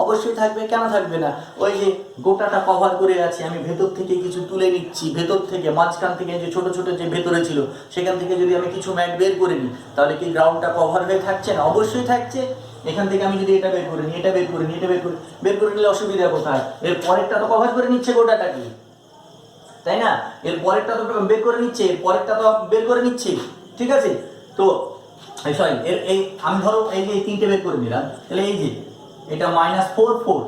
অবশ্যই থাকবে, কেন থাকবে না? ওই যে গোটাটা কভার করে আছে, আমি ভেতর থেকে কিছু তুলে নিচ্ছি, ভেতর থেকে মাঝখান থেকে যে ছোট ছোট যে ভেতরে ছিল সেখান থেকে যদি আমি কিছু ম্যাট বের করে নিই, তাহলে কি গ্রাউন্ডটা কভার হয়ে থাকছে না? অবশ্যই থাকছে। এখান থেকে আমি যদি এটা বের করে নিই, এটা বের করে নিলে অসুবিধা কোথায়? এর পরেরটা তো কভার করে নিচ্ছে গোটাটা কি, তাই না, এর পরেরটা তো বের করে নিচ্ছে, ঠিক আছে। তো সরি এই আমি ধরো এই যে তিনটে বের করে নিলাম, তাহলে এই যে এটা -4 4,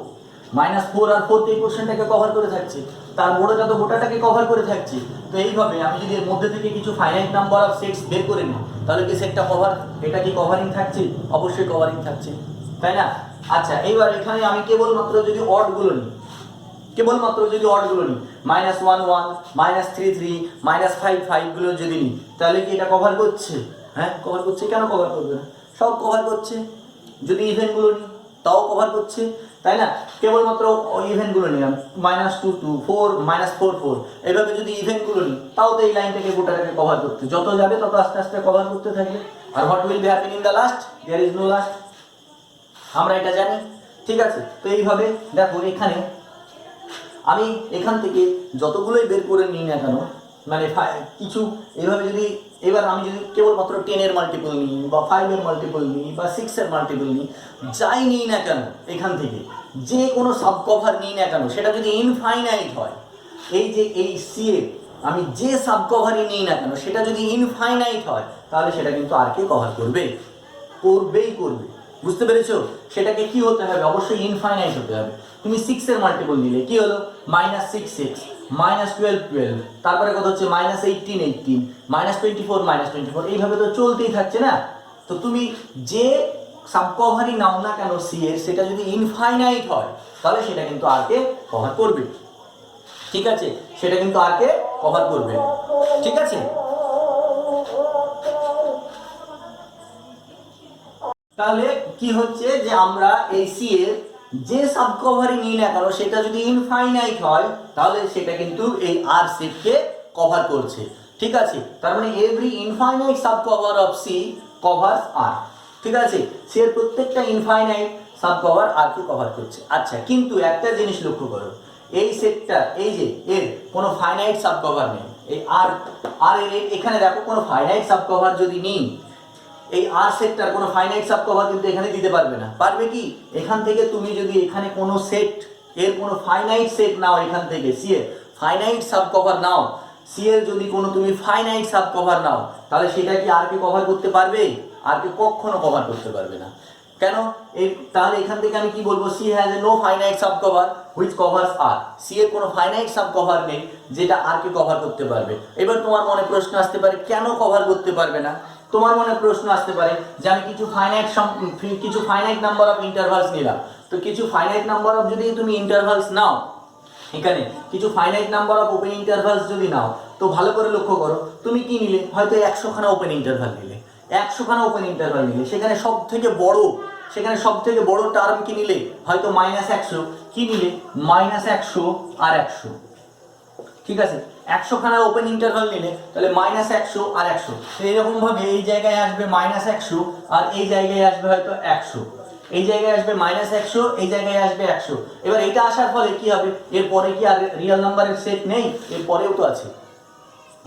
-4 আর 4 এই কোশ্চেনটাকে কভার করে থাকছে, তার বড়টা তো গোটাটাকে কভার করে থাকছে। তো এইভাবে আমি যদি এর মধ্যে থেকে কিছু ফাইনাইট নাম্বার অফ সেটস বের করে নিই, তাহলে কি সেটটা কভার, এটা কি কভারিং থাকছে? অবশ্যই কভারিং থাকছে, তাই না। আচ্ছা এইবার এখানে আমি কেবলমাত্র যদি অড গুলো নিই, কেবলমাত্র যদি অডগুলো নিই, -1 1, -3 3, -5 5 গুলো যদি নিই, তাহলে কি এটা কভার করছে? হ্যাঁ কভার করছে, কেন কভার করবে না? সব কভার করছে। যদি ইভেন্টগুলো নিই তাও কভার করছে, তাই না? কেবলমাত্র ইভেন্টগুলো নিলাম, -2 2, 4 -4 4, এভাবে যদি ইভেন্টগুলো নিই তাও তো এই লাইনটাকে গোটাটাকে কভার করতে, যত যাবে তত আস্তে আস্তে কভার করতে থাকবে। আর what will be happen in the last? There is no last, আমরা এটা জানি। ঠিক আছে, তো এইভাবে দেখো এখানে আমি এখান থেকে যতগুলোই বের করে নিই না কেন, মানে কিছু এইভাবে যদি, এবার আমি যদি কেবলমাত্র 10 এর মাল্টিপল নিই বা 5 এর মাল্টিপল নিই বা 6 এর মাল্টিপল নিই, যাই নিই না কেন এখান থেকে, যে কোনো সাব কভার নিই না কেন, সেটা যদি ইনফাইনাইট হয়, এই যে এই সিএ আমি যে সাব কভারই নিই না কেন সেটা যদি ইনফাইনাইট হয়, তাহলে সেটা কিন্তু আর কে কভার করবে? করবেই করবে। বুঝতে পেরেছো? সেটাকে কি হতে হবে? অবশ্যই ইনফাইনাইট হতে হবে। তুমি 6 এর মাল্টিপল নিলে কি হলো? -6 6, -12 12, তারপরে কত হচ্ছে? -18 18, -24 -24, এইভাবে তো চলতেই থাকছে না? তো তুমি যে সাবকভারই নাও না কেন সি এর, সেটা যদি ইনফাইনাইট হয় তাহলে সেটা কিন্তু আর কে কভার করবে। ঠিক আছে, সেটা কিন্তু আর কে কভার করবে। ঠিক আছে, তাহলে কি হচ্ছে যে আমরা এই সি এর যে সাবকভারই নিই না কেন সেটা যদি ইনফাইনাইট হয় তাহলে সেটা কিন্তু এই আর সেটকে কভার করছে। ঠিক আছে, তার মানে every infinite subcover of C covers আর। ঠিক আছে, সি এর প্রত্যেকটা ইনফাইনাইট সাবকভার আর কে কভার করছে। আচ্ছা, কিন্তু একটা জিনিস লক্ষ্য করো, এই সেটটা এই যে এর কোনো ফাইনাইট সাবকভার নেই, এই আর আর এর এখানে দেখো কোনো ফাইনাইট সাবকভার যদি নিই, এই আর সেটটার কোনো ফাইনাইট সাব কভার কিন্তু এখানে দিতে পারবে না। পারবে কি? এখান থেকে তুমি যদি এখানে কোনো সেট এর কোনো ফাইনাইট সেট নাও, এখান থেকে সি এর ফাইনাইট সাব কভার নাও, সি এর যদি কোনো তুমি ফাইনাইট সাব কভার নাও, তাহলে সেটা কি আর কে কভার করতে পারবে? আর কে কখনো কভার করতে পারবে না। কেন? এই তাহলে এখান থেকে আমি কি বলবো? C has a no finite sub cover which covers R. C এর কোনো ফাইনাইট সাব কভার নেই যেটা আর কে কভার করতে পারবে। এবার তোমার মনে প্রশ্ন আসতে পারে, কেন কভার করতে পারবে না? তোমার মনে প্রশ্ন আসতে পারে যে আমি কিছু ফাইনাইট নাম্বার অফ ইন্টারভালস নিলাম, তো কিছু ফাইনাইট নাম্বার অফ যদি তুমি ইন্টারভালস নাও, এখানে কিছু finite number of open intervals যদি নাও, তো ভালো করে লক্ষ্য করো, তুমি কি নিলে? হয়তো 100 খানা ওপেন ইন্টারভাল নিলে, 100 খানা ওপেন ইন্টারভাল নিলে, সেখানে সব থেকে বড় টার্ম কি নিলে? হয়তো -100, কি নিলে? -100 আর 100। ঠিক আছে, 100 খানা ওপেন ইন্টারভাল নিলে তাহলে -100 আর 100, এইরকম ভাবে এই জায়গায় আসবে -100 আর এই জায়গায় আসবে হয়তো 100, এই জায়গায় আসবে -100, এই জায়গায় আসবে 100। এবার এটা আসার ফলে কি হবে? এরপরে কি আর রিয়েল নাম্বারের সেট নেই? এর পরেও তো আছে।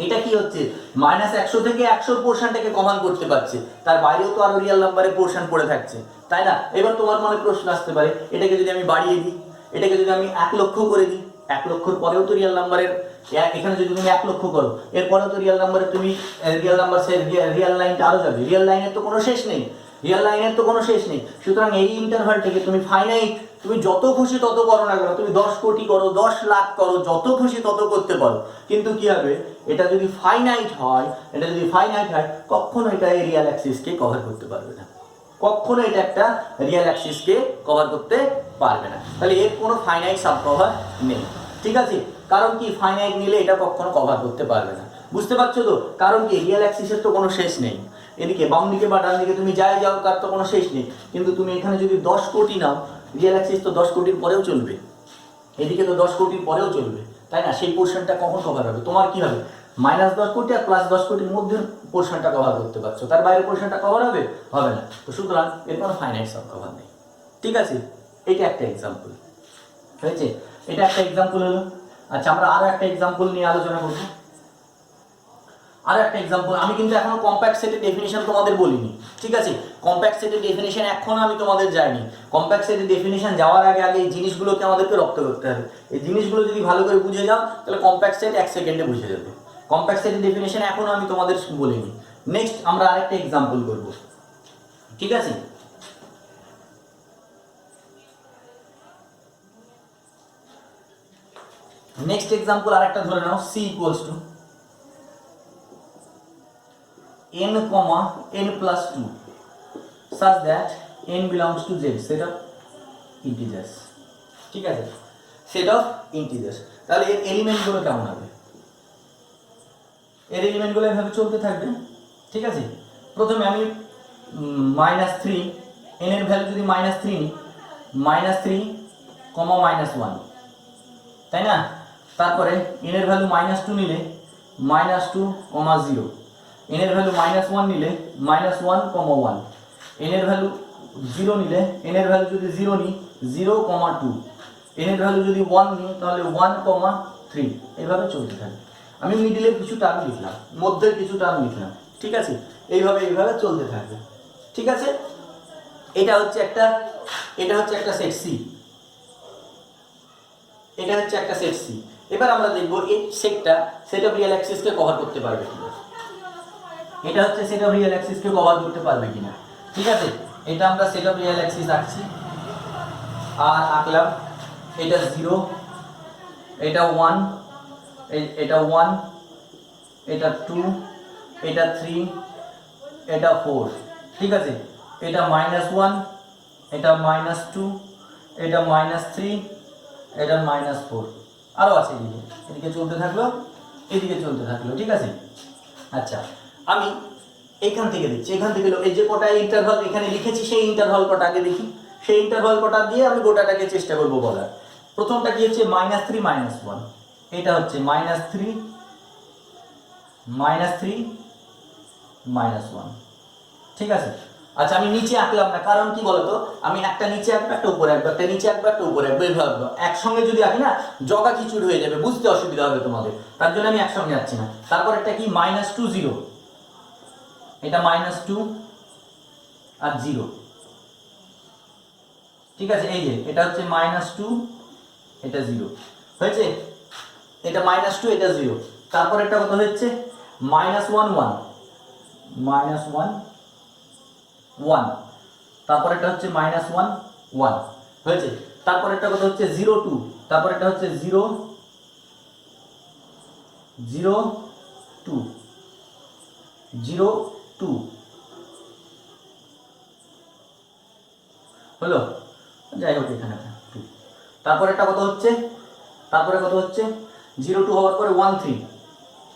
এটা কি হচ্ছে? -100 থেকে 100 পোরশনটাকে কমান করতে পারছে, তার বাইরেও তো আরো রিয়েল নাম্বারের পোরশন পড়ে থাকছে, তাই না? এবার তোমার মনে প্রশ্ন আসতে পারে, এটাকে যদি আমি বাড়িয়ে দিই, এটাকে যদি আমি 1 লক্ষ করে দিই, 1 লক্ষর পরেও তো রিয়েল নাম্বারের, এখানে যদি তুমি 1 লক্ষ করো, এরপরেও তো রিয়েল নাম্বারে তুমি রিয়েল লাইনটা আরো যাবে, রিয়েল লাইনের তো কোনো শেষ নেই, সুতরাং এই ইন্টারভালটাকে তুমি ফাইনাইট, তুমি যত খুশি তত করো না কেন, তুমি 10 কোটি করো, 10 লাখ করো, যত খুশি তত করতে পারো, কিন্তু কি হবে? এটা যদি ফাইনাইট হয়, কখনো এটা এই রিয়েল অ্যাক্সিসকে কভার করতে পারবে না, কখনো এটা একটা রিয়েল অ্যাক্সিসকে কভার করতে পারবে না। তাহলে এর কোনো ফাইনাইট সাব কভার নেই। ঠিক আছে, কারণ কি? ফাইনাইট নিলে এটা কখনো কভার করতে পারবে না। বুঝতে পারছো তো? কারণ কি? রিয়েল অ্যাক্সিসের তো কোনো শেষ নেই, এদিকে বাম দিকে বা ডান দিকে তুমি যাই যাও তার তো কোনো শেষ নেই। কিন্তু তুমি এখানে যদি 10 কোটি নাও, রিয়েল অ্যাক্সিস তো 10 কোটির পরেও চলবে, এদিকে তো 10 কোটির পরেও চলবে, তাই না? সেই পোর্শনটা কখন কভার হবে? তোমার কি হবে? -10 কোটি আর +10 কোটির মধ্যে পোর্শনটা কভার করতে পারছো, তার বাইরে পোর্শনটা কভার হবে? হবে না। তো সুতরাং এর কোনো ফাইনাইট সাব কভার নেই। ঠিক আছে, এটা একটা এক্সাম্পল হয়েছে, এটা একটা এক্সাম্পল হলো। আচ্ছা, আমরা আরো একটা এক্সাম্পল নিয়ে আলোচনা করব। আরো একটা এক্সাম্পল, আমি কিন্তু এখনো কম্প্যাক্ট সেটের ডেফিনিশন তোমাদের বলিনি। ঠিক আছে, কম্প্যাক্ট সেটের ডেফিনিশন এখনো আমি তোমাদের যাইনি। কম্প্যাক্ট সেটের ডেফিনিশন যাওয়ার আগে এই জিনিসগুলোকে আমাদেরকে রপ্ত করতে হবে। এই জিনিসগুলো যদি ভালো করে বুঝে যাও তাহলে কম্প্যাক্ট সেট 1 সেকেন্ডে বুঝে যাবে। কম্প্যাক্ট সেটের ডেফিনিশন এখনো আমি তোমাদের বলিনি। নেক্সট আমরা আরেকটা এক্সাম্পল করব। ঠিক আছে, নেক্সট এক্সাম্পল আরেকটা ধরে নাও, c equals to n, n plus 2 such that n belongs to z set of integers। ঠিক আছে, সেট অফ ইন্টিজার্স। তাহলে এর এলিমেন্টগুলো কেমন হবে? এর এলিমেন্টগুলো এভাবে চলতে থাকবে, ঠিক আছে। প্রথমে আমি -3 n এর ভ্যালু যদি -3 নিই, -3, -1, তাই না? তারপরে n এর ভ্যালু -2 নিলে -2, 0, n এর ভ্যালু -1 নিলে -1, 1, n এর ভ্যালু 0 নিলে, n এর ভ্যালু যদি 0 নিই 0, 2, n এর ভ্যালু যদি 1 নিই তাহলে 1, 3, এইভাবে চলতে থাকে। আমি মিডিলের কিছু টার্ম লিখলাম, মধ্যের কিছু টার্ম লিখলাম, ঠিক আছে। এইভাবে চলতে থাকবে, ঠিক আছে। এটা হচ্ছে একটা সেট সি, এটা হচ্ছে একটা সেট সি। এবার আমরা দেখব এই সেটটা সেট অফ রিয়েল অ্যাক্সিসকে কভার করতে পারবে কিনা। এটা হচ্ছে সেট অফ রিয়েল অ্যাক্সিসকে কভার করতে পারবে কিনা, ঠিক আছে। এটা আমরা সেট অফ রিয়েল অ্যাক্সিস আঁকছি, আর আঁকলাম এটা 0, এটা 1, এটা 1, এটা 2, এটা 3, এটা 4, ঠিক আছে। এটা -1, এটা -2, এটা -3, এটা -4, আরও আছে এদিকে চলতে থাকলো, এদিকে চলতে থাকলো, ঠিক আছে। আচ্ছা, আমি এইখান থেকে দেখছি, এখান থেকে এই যে কটা ইন্টারভাল এখানে লিখেছি সেই ইন্টারভাল কটা আগে দেখি। সেই ইন্টারভাল কটা দিয়ে আমি গোটাটাকে চেষ্টা করবো বলার। প্রথমটা কি হচ্ছে -3, -1, এটা হচ্ছে -3, -1, ঠিক আছে। আচ্ছা, আমি নিচে আঁকলাম না, কারণ কি বলতো, আমি একটা নিচে আঁকবো, একটা উপরে আঁকবো, একটা নিচে আঁকবো, একটা উপরে আঁকবো, এইভাবে একসঙ্গে যদি আঁকি না জগা খিচুড়ি হয়ে যাবে, বুঝতে অসুবিধা হবে তোমাদের, তার জন্য আমি একসঙ্গে আঁকছি না। তারপর একটা কি -2, 0, এটা -2 আর 0, ঠিক আছে। এই যে এটা হচ্ছে -2, এটা 0 হয়েছে, এটা -2, এটা 0। তারপর একটা কত হচ্ছে -1, 1, -1, তারপর এটা হচ্ছে -1, 1 হয়েছে। তারপর একটা কত হচ্ছে 0, 2, তারপর এটা হচ্ছে 0, 0, 2, 0, 2 হলো, যাই হোক এখানে 2। তারপর একটা কত হচ্ছে, তারপরে কত হচ্ছে 0, 2 হওয়ার পরে 1, 3,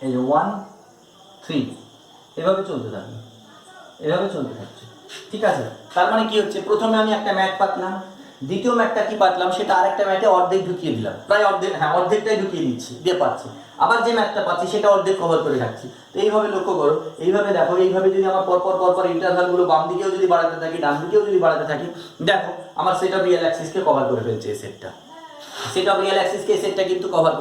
এই যে 1, 3, এভাবে চলতে থাকবে, এভাবে চলতে থাকছে, ঠিক আছে। তার মানে কি হচ্ছে, প্রথমে আমি একটা ম্যাট পাতলাম, দ্বিতীয় ম্যাটটা কি পাতলাম সেটা আরেকটা ম্যাটে অর্ধেক ঢুকিয়ে দিলাম, প্রায় অর্ধেক, হ্যাঁ অর্ধেকটাই ঢুকিয়ে দিচ্ছি, দিয়ে পাচ্ছি। আবার যে ম্যাটটা পাচ্ছি সেটা অর্ধেক কভার করে রাখছি। তো এইভাবে লক্ষ্য করো, এইভাবে দেখো, এইভাবে যদি আমার পরপর ইন্টারভালগুলো বাম দিকেও যদি বাড়াতে থাকি, ডান দিকেও যদি বাড়াতে থাকি, দেখো আমার সেট অফ রিয়েল অ্যাক্সিসকে কভার করে ফেলছে এই সেটটা। সেট অফ রিয়েল অ্যাক্সিসকে এই সেটটা কিন্তু কভার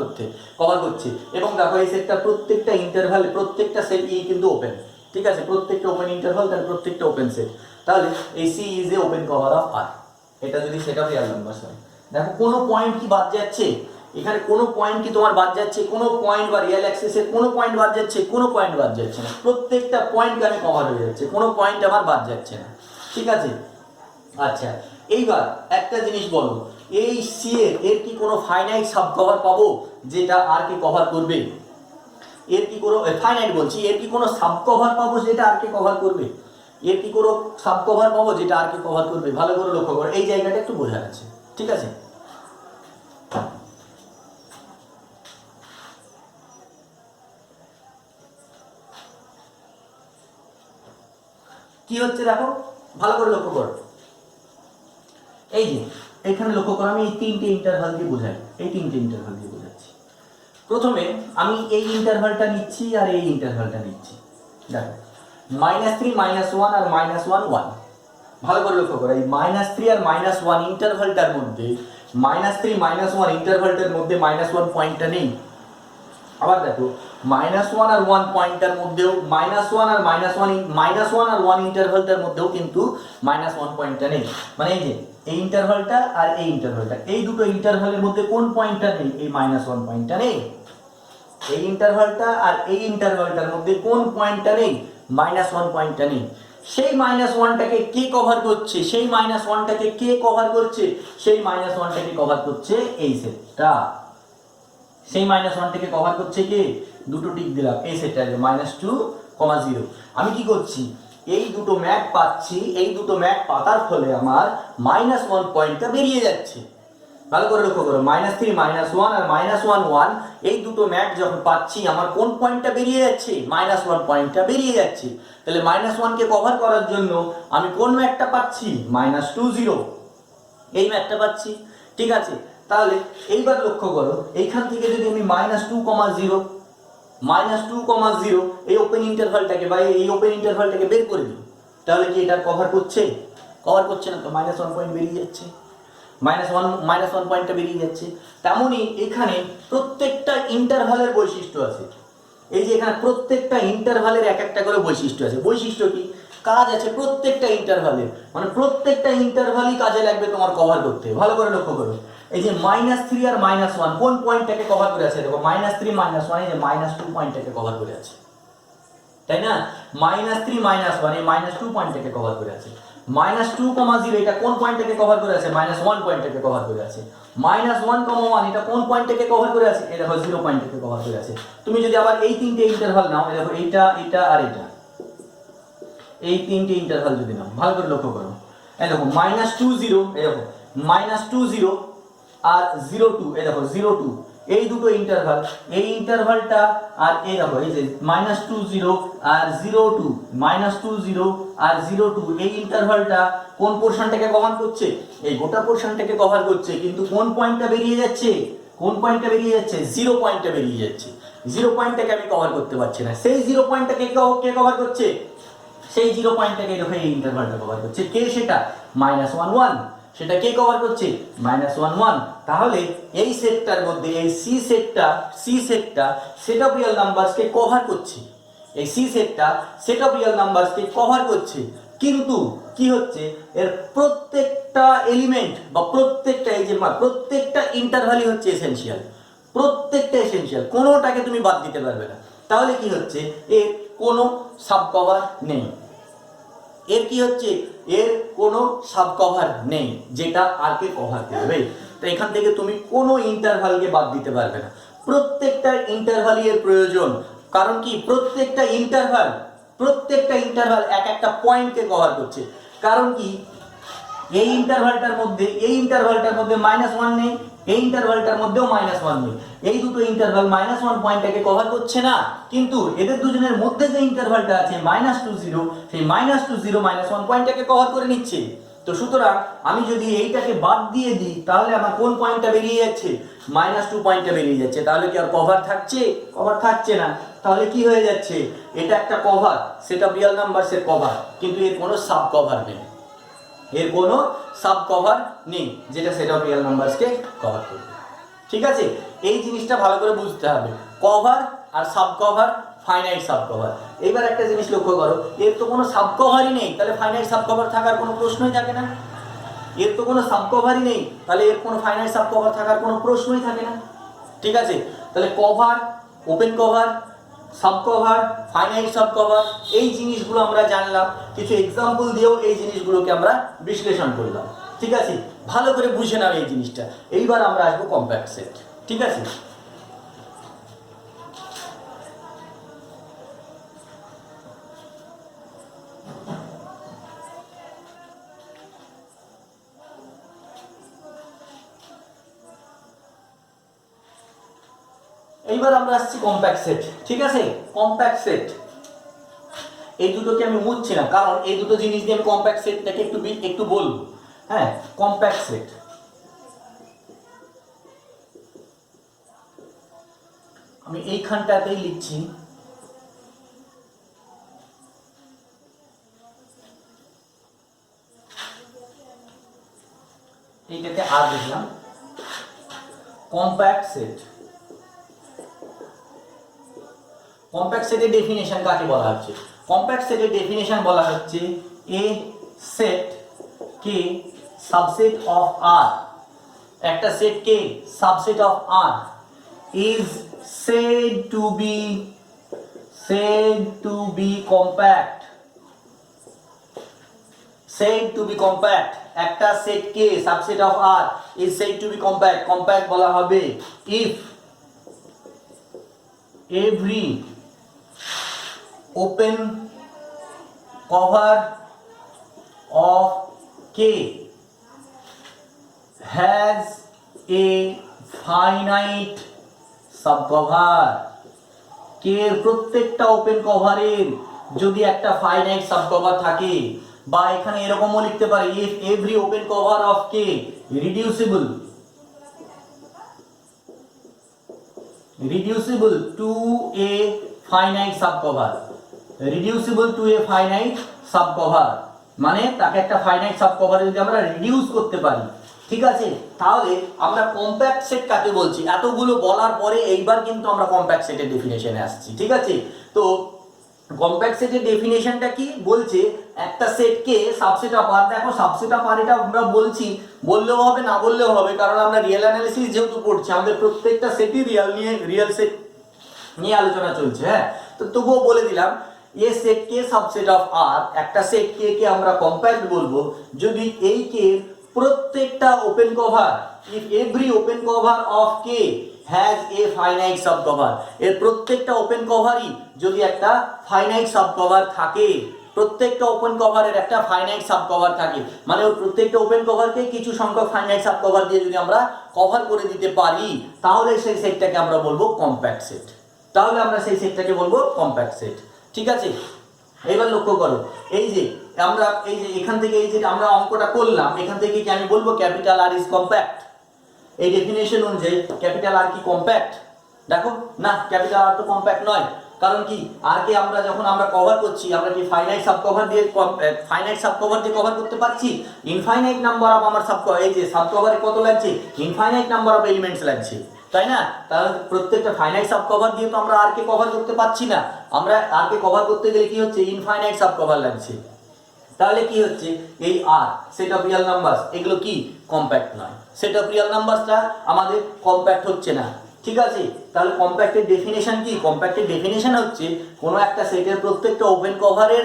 করছে। এবং দেখো এই সেটটা প্রত্যেকটা ইন্টারভালে, প্রত্যেকটা সেট কিন্তু ওপেন, ঠিক আছে। প্রত্যেকটা ওপেন ইন্টারভাল, তার প্রত্যেকটা ওপেন সেট। তাহলে এই C is a open cover of R. এটা যদি সেট অফ রিয়েল নাম্বারস হয়, দেখো কোনো পয়েন্ট কি বাদ যাচ্ছে এখানে, কোনো পয়েন্ট কি তোমার বাদ যাচ্ছে, কোনো পয়েন্ট বা রিয়েল অ্যাক্সিসের কোনো পয়েন্ট বাদ যাচ্ছে, কোনো পয়েন্ট বাদ যাচ্ছে না, প্রত্যেকটা পয়েন্ট আমি কভার হয়ে যাচ্ছে, কোনো পয়েন্ট আমার বাদ যাচ্ছে না, ঠিক আছে। আচ্ছা, এইবার একটা জিনিস বলো, এই সি এর কি কোনো ফাইনাইট সাব কভার পাবো যেটা আর কে কভার করবে? এর কি কোনো ফাইনাইট বলছি, এর কি কোনো সাব কভার পাবো যেটা আর কে কভার করবে? এর কি কোনো সাব কভার পাবো যেটা আর কে কভার করবে? ভালো করে লক্ষ্য করো, এই জায়গাটা একটু বোঝা যাচ্ছে, ঠিক আছে। কি হচ্ছে দেখো, ভালো করে লক্ষ্য করো, এই যে এখানে লক্ষ্য করো, আমি এই তিনটে ইন্টারভাল দিয়ে বোঝাই, এই তিনটে ইন্টারভাল দিয়ে বোঝাচ্ছি। প্রথমে আমি এই ইন্টারভালটা নিচ্ছি আর এই ইন্টারভালটা নিচ্ছি, দেখো -3, -1 আর -1, 1। ভালো করে লক্ষ্য করো, এই -3 আর -1 ইন্টারভালটার মধ্যে, -3, -1 ইন্টারভালটার মধ্যে -1 পয়েন্টটা নেই। আবার দেখো -1 আর 1 পয়েন্টটার মধ্যেও, -1 আর -1 আর 1 ইন্টারভালটার মধ্যেও কিন্তু -1 পয়েন্টটা নেই। মানে এই যে এই ইন্টারভালটা আর এই ইন্টারভালটা, এই দুটো ইন্টারভালের মধ্যে কোন পয়েন্টটা নেই? এই -1 পয়েন্টটা নেই। এই ইন্টারভালটা আর এই ইন্টারভালটার মধ্যে কোন পয়েন্টটা নেই? -1 পয়েন্টটা নেই। সেই -1টাকে কে কভার করছে? সেই -1টাকে কে কভার করছে? সেই -1টাকে কভার করছে এই সেটটা। সেই -1টাকে কভার করছে কে? দুটো টিক দিলাম, এই সেটটা -2, 0। আমি কি করছি? এই দুটো ম্যাপ পাচ্ছি, এই দুটো ম্যাপ পাতার ফলে আমার -1 পয়েন্টটা বেরিয়ে যাচ্ছে। ভালো করে লক্ষ্য করো, -3 -1 আর -1 1, এই দুটো ম্যাট যখন পাচ্ছি আমার কোন পয়েন্টটা বেরিয়ে যাচ্ছে, -1 পয়েন্টটা বেরিয়ে যাচ্ছে। তাহলে -1 কে কভার করার জন্য আমি কোন ম্যাটটা পাচ্ছি, -2 0, এই ম্যাটটা পাচ্ছি। ঠিক আছে, তাহলে এইবার লক্ষ্য করো, এইখান থেকে যদি আমি -2, 0 -2, 0 এই ওপেন ইন্টারভালটাকে বা এই ওপেন ইন্টারভালটাকে বের করে দিই, তাহলে কি এটা কভার করছে? কভার করছে না তো, -1 পয়েন্ট বেরিয়ে যাচ্ছে, -1 পয়েন্টটা বেরিয়ে যাচ্ছে। তেমনই এখানে প্রত্যেকটা ইন্টারভালের বৈশিষ্ট্য আছে। এই যে এখানে প্রত্যেকটা ইন্টারভালের এক একটা করে বৈশিষ্ট্য আছে। বৈশিষ্ট্য কি, কাজ আছে প্রত্যেকটা ইন্টারভালের, মানে প্রত্যেকটা ইন্টারভালই কাজে লাগবে তোমার কভার করতে। ভালো করে লক্ষ্য করো, এই যে -3 আর -1 কোন পয়েন্টটাকে কভার করে আছে, দেখো -3 -1 এই যে -2 পয়েন্টটাকে কভার করে আছে, তাই না? -3 -1 এই -2 পয়েন্টটাকে কভার করে আছে। -2, 0 এটা কোন পয়েন্টটাকে কভার করে আছে, -1 পয়েন্টটাকে কভার করে আছে। -1, 1 এটা কোন পয়েন্টটাকে কভার করে আছে, এই দেখো 0 পয়েন্টটাকে কভার করে আছে। তুমি যদি আবার এই তিনটে ইন্টারভাল নাও, এই দেখো এইটা, এটা আর এটা, এই তিনটে ইন্টারভাল যদি নাও, ভালো করে লক্ষ্য করো, এই দেখো -2 0, এই দেখো -2 0 আর 0 2, এই দেখো 0 2, এই দুটো ইন্টারভাল, এই ইন্টারভালটা আর এই দেখো এই যে -2 0 আর 0 2, -2 0 আর 0 2, এই ইন্টারভালটা কোন পোরশনটাকে কভার করছে, এই গোটা পোরশনটাকে কভার করছে। কিন্তু কোন পয়েন্টটা বেরিয়ে যাচ্ছে, কোন পয়েন্টটা বেরিয়ে যাচ্ছে, 0 পয়েন্টটা বেরিয়ে যাচ্ছে। 0 পয়েন্টটাকে আমি কভার করতে পারছি না, সেই 0 পয়েন্টটাকে কে কভার করছে, সেই 0 পয়েন্টটাকে দেখো এই ইন্টারভালটা কভার করছে। কে সেটা, -1 1, সেটা কে কভার করছে, -1 1। তাহলে এই সেটটার মধ্যে এই সি সেটটা সেট অফ রিয়েল নাম্বারসকে কভার করছে, এই সি সেটটা সেট অফ রিয়েল নাম্বারসকে কভার করছে। কিন্তু কি হচ্ছে, এর প্রত্যেকটা এলিমেন্ট বা প্রত্যেকটা এই যে প্রত্যেকটা ইন্টারভালই হচ্ছে এসেনশিয়াল, প্রত্যেকটা এসেনশিয়াল, কোনোটাকে তুমি বাদ দিতে পারবে না। তাহলে কি হচ্ছে, এর কোনো সাব কভার নেই, এর কি হচ্ছে, এর কোনো সাব কভার নেই যেটা আর কে কভার করবে। তো এখান থেকে তুমি কোনো ইন্টারভালকে বাদ দিতে পারবে না, প্রত্যেকটা ইন্টারভালই এর প্রয়োজন। কারণ কি, প্রত্যেকটা ইন্টারভাল এক একটা পয়েন্টকে কভার করছে। কারণ কি, এই ইন্টারভালটার মধ্যে -1 নেই, এই ইন্টারভালটার মধ্যেও -1 নেই, এই দুটো ইন্টারভাল -1 পয়েন্টটাকে কভার করছে না। কিন্তু এদের দুজনের মধ্যে যে ইন্টারভালটা আছে -2 0, সেই -2 0 -1 পয়েন্টটাকে কভার করে নিচ্ছে। তো সুতরাং আমি যদি এইটাকে বাদ দিয়ে দিই, তাহলে আমার কোন পয়েন্টটা বেরিয়ে যাচ্ছে, -2 পয়েন্টটা বেরিয়ে যাচ্ছে। তাহলে কি আর কভার থাকছে, কভার থাকছে না। তাহলে কি হয়ে যাচ্ছে, এটা একটা কভার, সেট অফ রিয়েল নাম্বারসের কভার, কিন্তু এর কোনো সাব কভার নেই, এর কোনো সাব কভার নেই যেটা সেট অফ রিয়েল নাম্বারসকে কভার করবে। ঠিক আছে, এই জিনিসটা ভালো করে বুঝতে হবে, কভার আর sub cover, finite sub cover. এবার একটা জিনিস লক্ষ্য করো, এর তো কোনো সাব কভারই নেই, তাহলে ফাইনাইট সাব কভার থাকার কোনো প্রশ্নই থাকে না। এর তো কোনো সাব কভারই নেই, তাহলে এর কোনো ফাইনাইট সাব কভার থাকার কোনো প্রশ্নই থাকে না। ঠিক আছে, তাহলে cover, open cover, sub cover, finite sub cover, এই জিনিসগুলো আমরা জানলাম, কিছু এক্সাম্পল দিয়েও এই জিনিসগুলোকে আমরা বিশ্লেষণ করলাম। ঠিক আছে, ভালো করে বুঝে নাও এই জিনিসটা। এইবার আমরা আসবো কম্প্যাক্ট সেট। ঠিক আছে, এইবার আমরা আসছি কম্প্যাক্ট সেট। ঠিক আছে, কম্প্যাক্ট সেট, এই দুটোকে আমি মুছছি না, কারণ এই দুটো জিনিস দিয়ে আমি কম্প্যাক্ট সেটটাকে একটু বলবো। হ্যাঁ, কম্প্যাক্ট সেট, আমি এইখানটাতেই লিখছি, এইটাতে আর লিখলাম কম্প্যাক্ট সেট। কম্প্যাক্ট সেটের ডেফিনেশন কাকে বলা হচ্ছে, কম্প্যাক্ট সেটের ডেফিনেশন বলা হচ্ছে a set K subset of R, একটা set K subset of R is said to be compact, said to be compact, একটা set K subset of R is said to be compact, compact বলা হবে if every open cover of K has a finite subcover, K এর প্রত্যেকটা open কভারের যদি একটা finite subcover থাকে, বা এখানে এরকমও লিখতে পারি if every open cover of K reducible to a finite subcover, reducible to a finite subcover মানে তাকে একটা ফাইনাইট সাবকভারে যদি আমরা রিডিউস করতে পারি, ঠিক আছে, তাহলে আমরা কম্প্যাক্ট সেট কাকে বলছি। এতগুলো বলার পরে এইবার কিন্তু আমরা কম্প্যাক্ট সেটের ডেফিনেশনে আসছি, ঠিক আছে। তো কম্প্যাক্ট সেটের ডেফিনেশনটা কি বলছে, একটা সেটকে সাবসেট অফ আর, দেখো সাবসেট অফ আর এটা আমরা বলছি, বললেও হবে না বললেও হবে, কারণ আমরা রিয়েল অ্যানালিসিস যেহেতু পড়ছি আমাদের প্রত্যেকটা সেটই রিয়েল সেট নিয়ে আলোচনা চলছে, হ্যাঁ। তো তবুও বলে দিলাম এ set K subset of R, একটা সেট কে কে আমরা কম্প্যাক্ট বলবো যদি এই কে প্রত্যেকটা open cover, if every open cover of K has a finite subcover, এর প্রত্যেকটা ওপেন কভারই যদি একটা ফাইনাইট সাবকভার থাকে, প্রত্যেকটা ওপেন কভারের একটা ফাইনাইট সাবকভার থাকে, মানে ওর প্রত্যেকটা ওপেন কভারকে কিছু সংখ্যক ফাইনাইট সাবকভার দিয়ে যদি আমরা কভার করে দিতে পারি, তাহলে সেই সেটটাকে আমরা বলবো কম্প্যাক্ট সেট, তাহলে আমরা সেই সেটটাকে বলবো কম্প্যাক্ট সেট, ঠিক আছে। এবার লক্ষ্য করো, এই যে আমরা এই যে এখান থেকে এই যে আমরা অঙ্কটা করলাম, এখান থেকে কি আমি বলবো ক্যাপিটাল আর ইজ কম্প্যাক্ট, এই ডেফিনেশন অনুযায়ী ক্যাপিটাল আর কি কম্প্যাক্ট? দেখো না, ক্যাপিটাল আর তো কম্প্যাক্ট নয়, কারণ কি আর কে আমরা যখন আমরা কভার করছি আমরা কি ফাইনাইট সাবকভার দিয়ে কভার করতে পারছি, ইনফাইনাইট নাম্বার অফ আমার সাবকভার, এই যে সাবকভারে কত লাগছে, ইনফাইনাইট নাম্বার অফ এলিমেন্টস লাগছে, তাই না। তাহলে প্রত্যেকটা ফাইনাইট সাবকভার দিয়ে তো আমরা আর কে কভার করতে পারছি না, আমরা আর কে কভার করতে গেলে কি হচ্ছে, ইনফাইনাইট সাবকভার লাগছে, তাহলে কি হচ্ছে এই আর সেট অফ রিয়েল নাম্বারস এগুলো কি কম্প্যাক্ট নয়, সেট অফ রিয়েল নাম্বারসটা আমাদের কম্প্যাক্ট হচ্ছে না, ঠিক আছে। তাহলে কম্প্যাক্টের ডেফিনেশন কি, কম্প্যাক্টের ডেফিনেশন হচ্ছে কোনো একটা সেটের প্রত্যেকটা ওপেন কভারের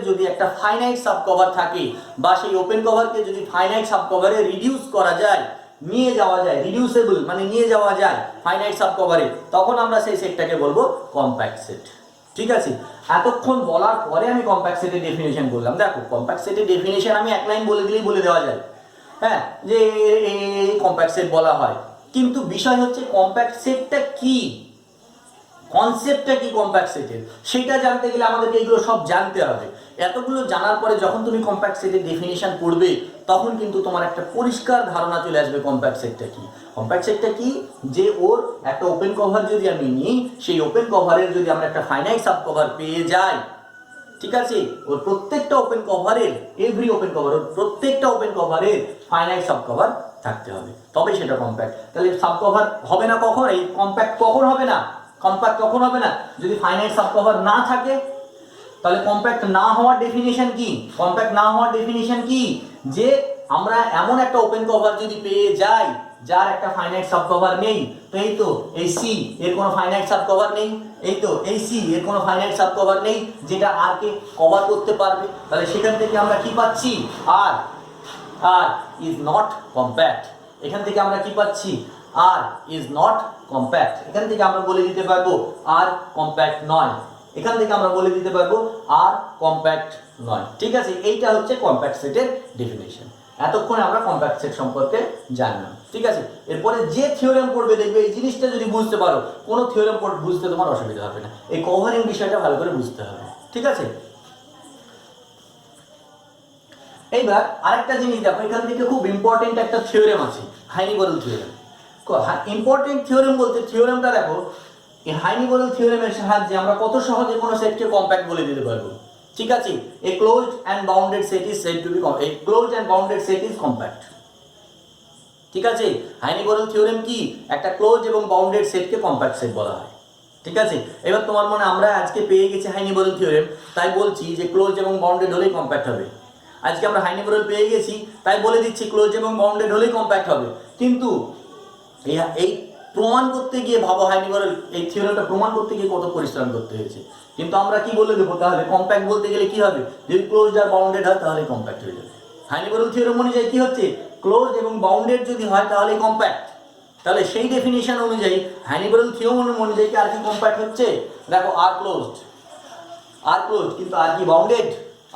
যদি একটা ফাইনাইট সাবকভার থাকে, বা সেই ওপেন কভারকে যদি ফাইনাইট সাবকভারে রিডিউস করা যায়, নিয়ে যাওয়া যায়, রিডিউসেবল মানে নিয়ে যাওয়া যায় ফাইনাইট সাবকভারে, তখন আমরা সেই সেটটাকে বলবো কম্প্যাক্ট সেট, ঠিক আছে। এতক্ষণ বলার পরে আমি কম্প্যাক্ট সেটের ডেফিনেশন বললাম। দেখো কম্প্যাক্ট সেটের ডেফিনেশন আমি এক লাইন বলে দিলেই বলে দেওয়া যায়, হ্যাঁ, যে কম্প্যাক্ট সেট বলা হয়, কিন্তু বিষয় হচ্ছে কম্প্যাক্ট সেটটা কি, কনসেপ্টটা কি কম্প্যাক্ট সেটের, সেটা জানতে গেলে আমাদেরকে এগুলো সব জানতে হবে। এতগুলো জানার পরে যখন তুমি কম্প্যাক্ট সেটের ডেফিনেশন পড়বে, তখন কিন্তু তোমার একটা পরিষ্কার ধারণা চলে আসবে কম্প্যাক্ট সেটটা কি। কম্প্যাক্ট সেটটা কি, যে ওর একটা ওপেন কভার যদি আমি নিই, সেই ওপেন কভারের যদি আমরা একটা ফাইনাইট সাব কভার পেয়ে যাই, ঠিক আছে, ওর প্রত্যেকটা ওপেন কভারের এভরি ওপেন কভার, ওর প্রত্যেকটা ওপেন কভারের ফাইনাইট সাব কভার থাকতে হবে, তবে সেটা কম্প্যাক্ট। তাহলে সাব কভার হবে না কখন, এই কম্প্যাক্ট কখন হবে না, কম্প্যাক্ট কখন হবে না, যদি ফাইনাইট সাব কভার না থাকে। তাহলে কম্প্যাক্ট না হওয়ার ডেফিনিশন কি, কম্প্যাক্ট না হওয়ার ডেফিনিশন কি, যে আমরা এমন একটা ওপেন কভার যদি পেয়ে যাই যার একটা ফাইনাইট সাব কভার নেই, তো এই তো এই সি এর কোনো ফাইনাইট সাব কভার নেই, এই তো এই সি এর কোনো ফাইনাইট সাব কভার নেই যেটা আর কে কভার করতে পারবে, তাহলে সেখান থেকে আমরা কি পাচ্ছি, আর আর ইজ নট কম্প্যাক্ট। এখান থেকে আমরা কি পাচ্ছি, আর ইজ নট কম্প্যাক্ট। এখান থেকে আমরা বলে দিতে পারবো আর কম্প্যাক্ট নয়, এখান থেকে আমরা বলে দিতে পারবো আর কম্প্যাক্ট নয়, ঠিক আছে। এইটা হচ্ছে কম্প্যাক্ট সেটের ডেফিনেশন। এতক্ষণে আমরা কম্প্যাক্ট সেট সম্পর্কে জানলাম, ঠিক আছে। এরপরে যে থিওরেম পড়বে দেখবে এই জিনিসটা যদি বুঝতে পারো, কোনো থিওরেম বুঝতে তোমার অসুবিধা হবে না, এই কভারিং বিষয়টা ভালো করে বুঝতে হবে, ঠিক আছে। এইবার আরেকটা জিনিস দেখো, এখান থেকে খুব ইম্পর্টেন্ট একটা থিওরেম আছে, হাইনি-বোরেল থিওরেম। ইম্পর্টেন্ট থিওরেম বলতে থিওরেমটা দেখো, এই হাইনি-বোরেল থিওরেমের সাহায্যে আমরা কত সহজে কোনো সেটকে কম্প্যাক্ট বলে দিতে পারবো, ঠিক আছে। A closed and bounded set is said to be a closed and bounded set is compact, ঠিক আছে। হাইনি-বোরেল থিওরেম কি, একটা ক্লোজ এবং বাউন্ডেড সেটকে কম্প্যাক্ট সেট বলা হয়, ঠিক আছে। এবার তোমার মনে আমরা আজকে পেয়ে গেছি হাইনি-বোরেল থিওরেম, তাই বলছি যে ক্লোজ এবং বাউন্ডেড হলেই কম্প্যাক্ট হবে। আজকে আমরা হাইনি-বোরেল পেয়ে গেছি, তাই বলে দিচ্ছি ক্লোজ এবং বাউন্ডেড হলেই কম্প্যাক্ট হবে। কিন্তু এই প্রমাণ করতে গিয়ে ভাবো, হাইনি-বোরেল এই থিওরেমটা প্রমাণ করতে গিয়ে কত পরিশ্রম করতে হয়েছে। কিন্তু আমরা কি বলে দেবো, তাহলে কম্প্যাক্ট বলতে গেলে কি হবে, যদি ক্লোজ আর বাউন্ডেড হয় তাহলে কম্প্যাক্ট হয়ে যাবে। হাইনি-বোরেল থিওরেম অনুযায়ী কি হচ্ছে, ক্লোজ এবং বাউন্ডেড যদি হয় তাহলে কম্প্যাক্ট। তাহলে সেই ডেফিনিশন অনুযায়ী হাইনি-বোরেল থিওরেম অনুযায়ী কি আর কি কম্প্যাক্ট হচ্ছে, দেখো আর ক্লোজড, কিন্তু আর কি বাউন্ডেড,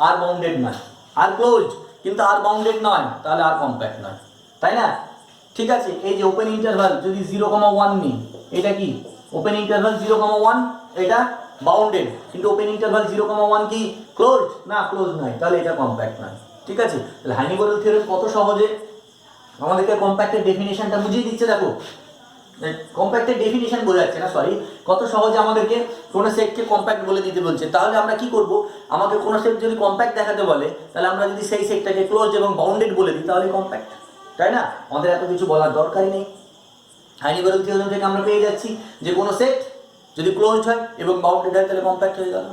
আর বাউন্ডেড নয়, আর ক্লোজড কিন্তু আর বাউন্ডেড নয়, তাহলে আর কম্প্যাক্ট নয়, তাই না? ঠিক আছে, এই যে ওপেন ইন্টারভাল যদি 0,1 নিই, এটা কি ওপেন ইন্টারভাল 0,1, এটা বাউন্ডেড, কিন্তু ওপেন ইন্টারভাল 0,1 কি ক্লোজড? না, ক্লোজ নয়, তাহলে এটা কম্প্যাক্ট নয়। ঠিক আছে, তাহলে হাইনি-বোরেল থিওরেম কত সহজে আমাদেরকে কম্প্যাক্টের ডেফিনেশনটা বুঝিয়ে দিচ্ছে। দেখো, কম্প্যাক্টের ডেফিনেশন বোঝাচ্ছে না, সরি, কত সহজে আমাদেরকে কোনো সেটকে কম্প্যাক্ট বলে দিতে বলছে। তাহলে আমরা কি করব, আমাকে কোনো সেট যদি কম্প্যাক্ট দেখাতে বলে, তাহলে আমরা যদি সেই সেটটাকে ক্লোজ এবং বাউন্ডেড বলে দিই তাহলে কম্প্যাক্ট, তাই না? আমাদের এত কিছু বলার দরকারই নেই। হাইনি-বোরেল থিওরেম থেকে আমরা পেয়ে যাচ্ছি যে কোনো সেট যদি ক্লোজড হয় এবং বাউন্ডেড হয় তাহলে কম্প্যাক্ট হয়ে গেল।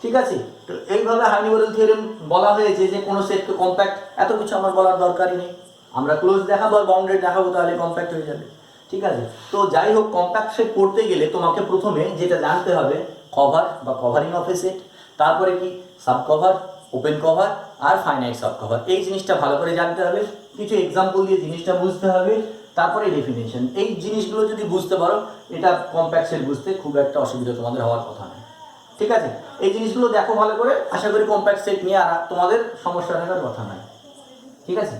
ঠিক আছে, তো এইভাবে হাইনি-বোরেল থিওরেম বলা হয়েছে যে কোনো সেটকে কম্প্যাক্ট, এত কিছু আমার বলার দরকারই নেই, আমরা ক্লোজ দেখাবো আর বাউন্ডেড দেখাবো, তাহলে কম্প্যাক্ট হয়ে যাবে। ঠিক আছে, তো যাই হোক, কম্প্যাক্ট সেট পড়তে গেলে তোমাকে প্রথমে যেটা জানতে হবে, কভার বা কভারিং অফ এ সেট, তারপরে কি সাব কভার, ওপেন কভার আর ফাইনাইট সাব কভার, এই জিনিসটা ভালো করে জানতে হবে, কিছু এক্সাম্পল দিয়ে জিনিসটা বুঝতে হবে, তারপরে ডেফিনেশন। এই জিনিসগুলো যদি বুঝতে পারো, এটা কম্প্যাক্ট সেট বুঝতে খুব একটা অসুবিধা তোমাদের হওয়ার কথা নয়। ঠিক আছে, এই জিনিসগুলো দেখো ভালো করে, আশা করি কম্প্যাক্ট সেট নিয়ে আর তোমাদের সমস্যা থাকার কথা নয়। ঠিক আছে।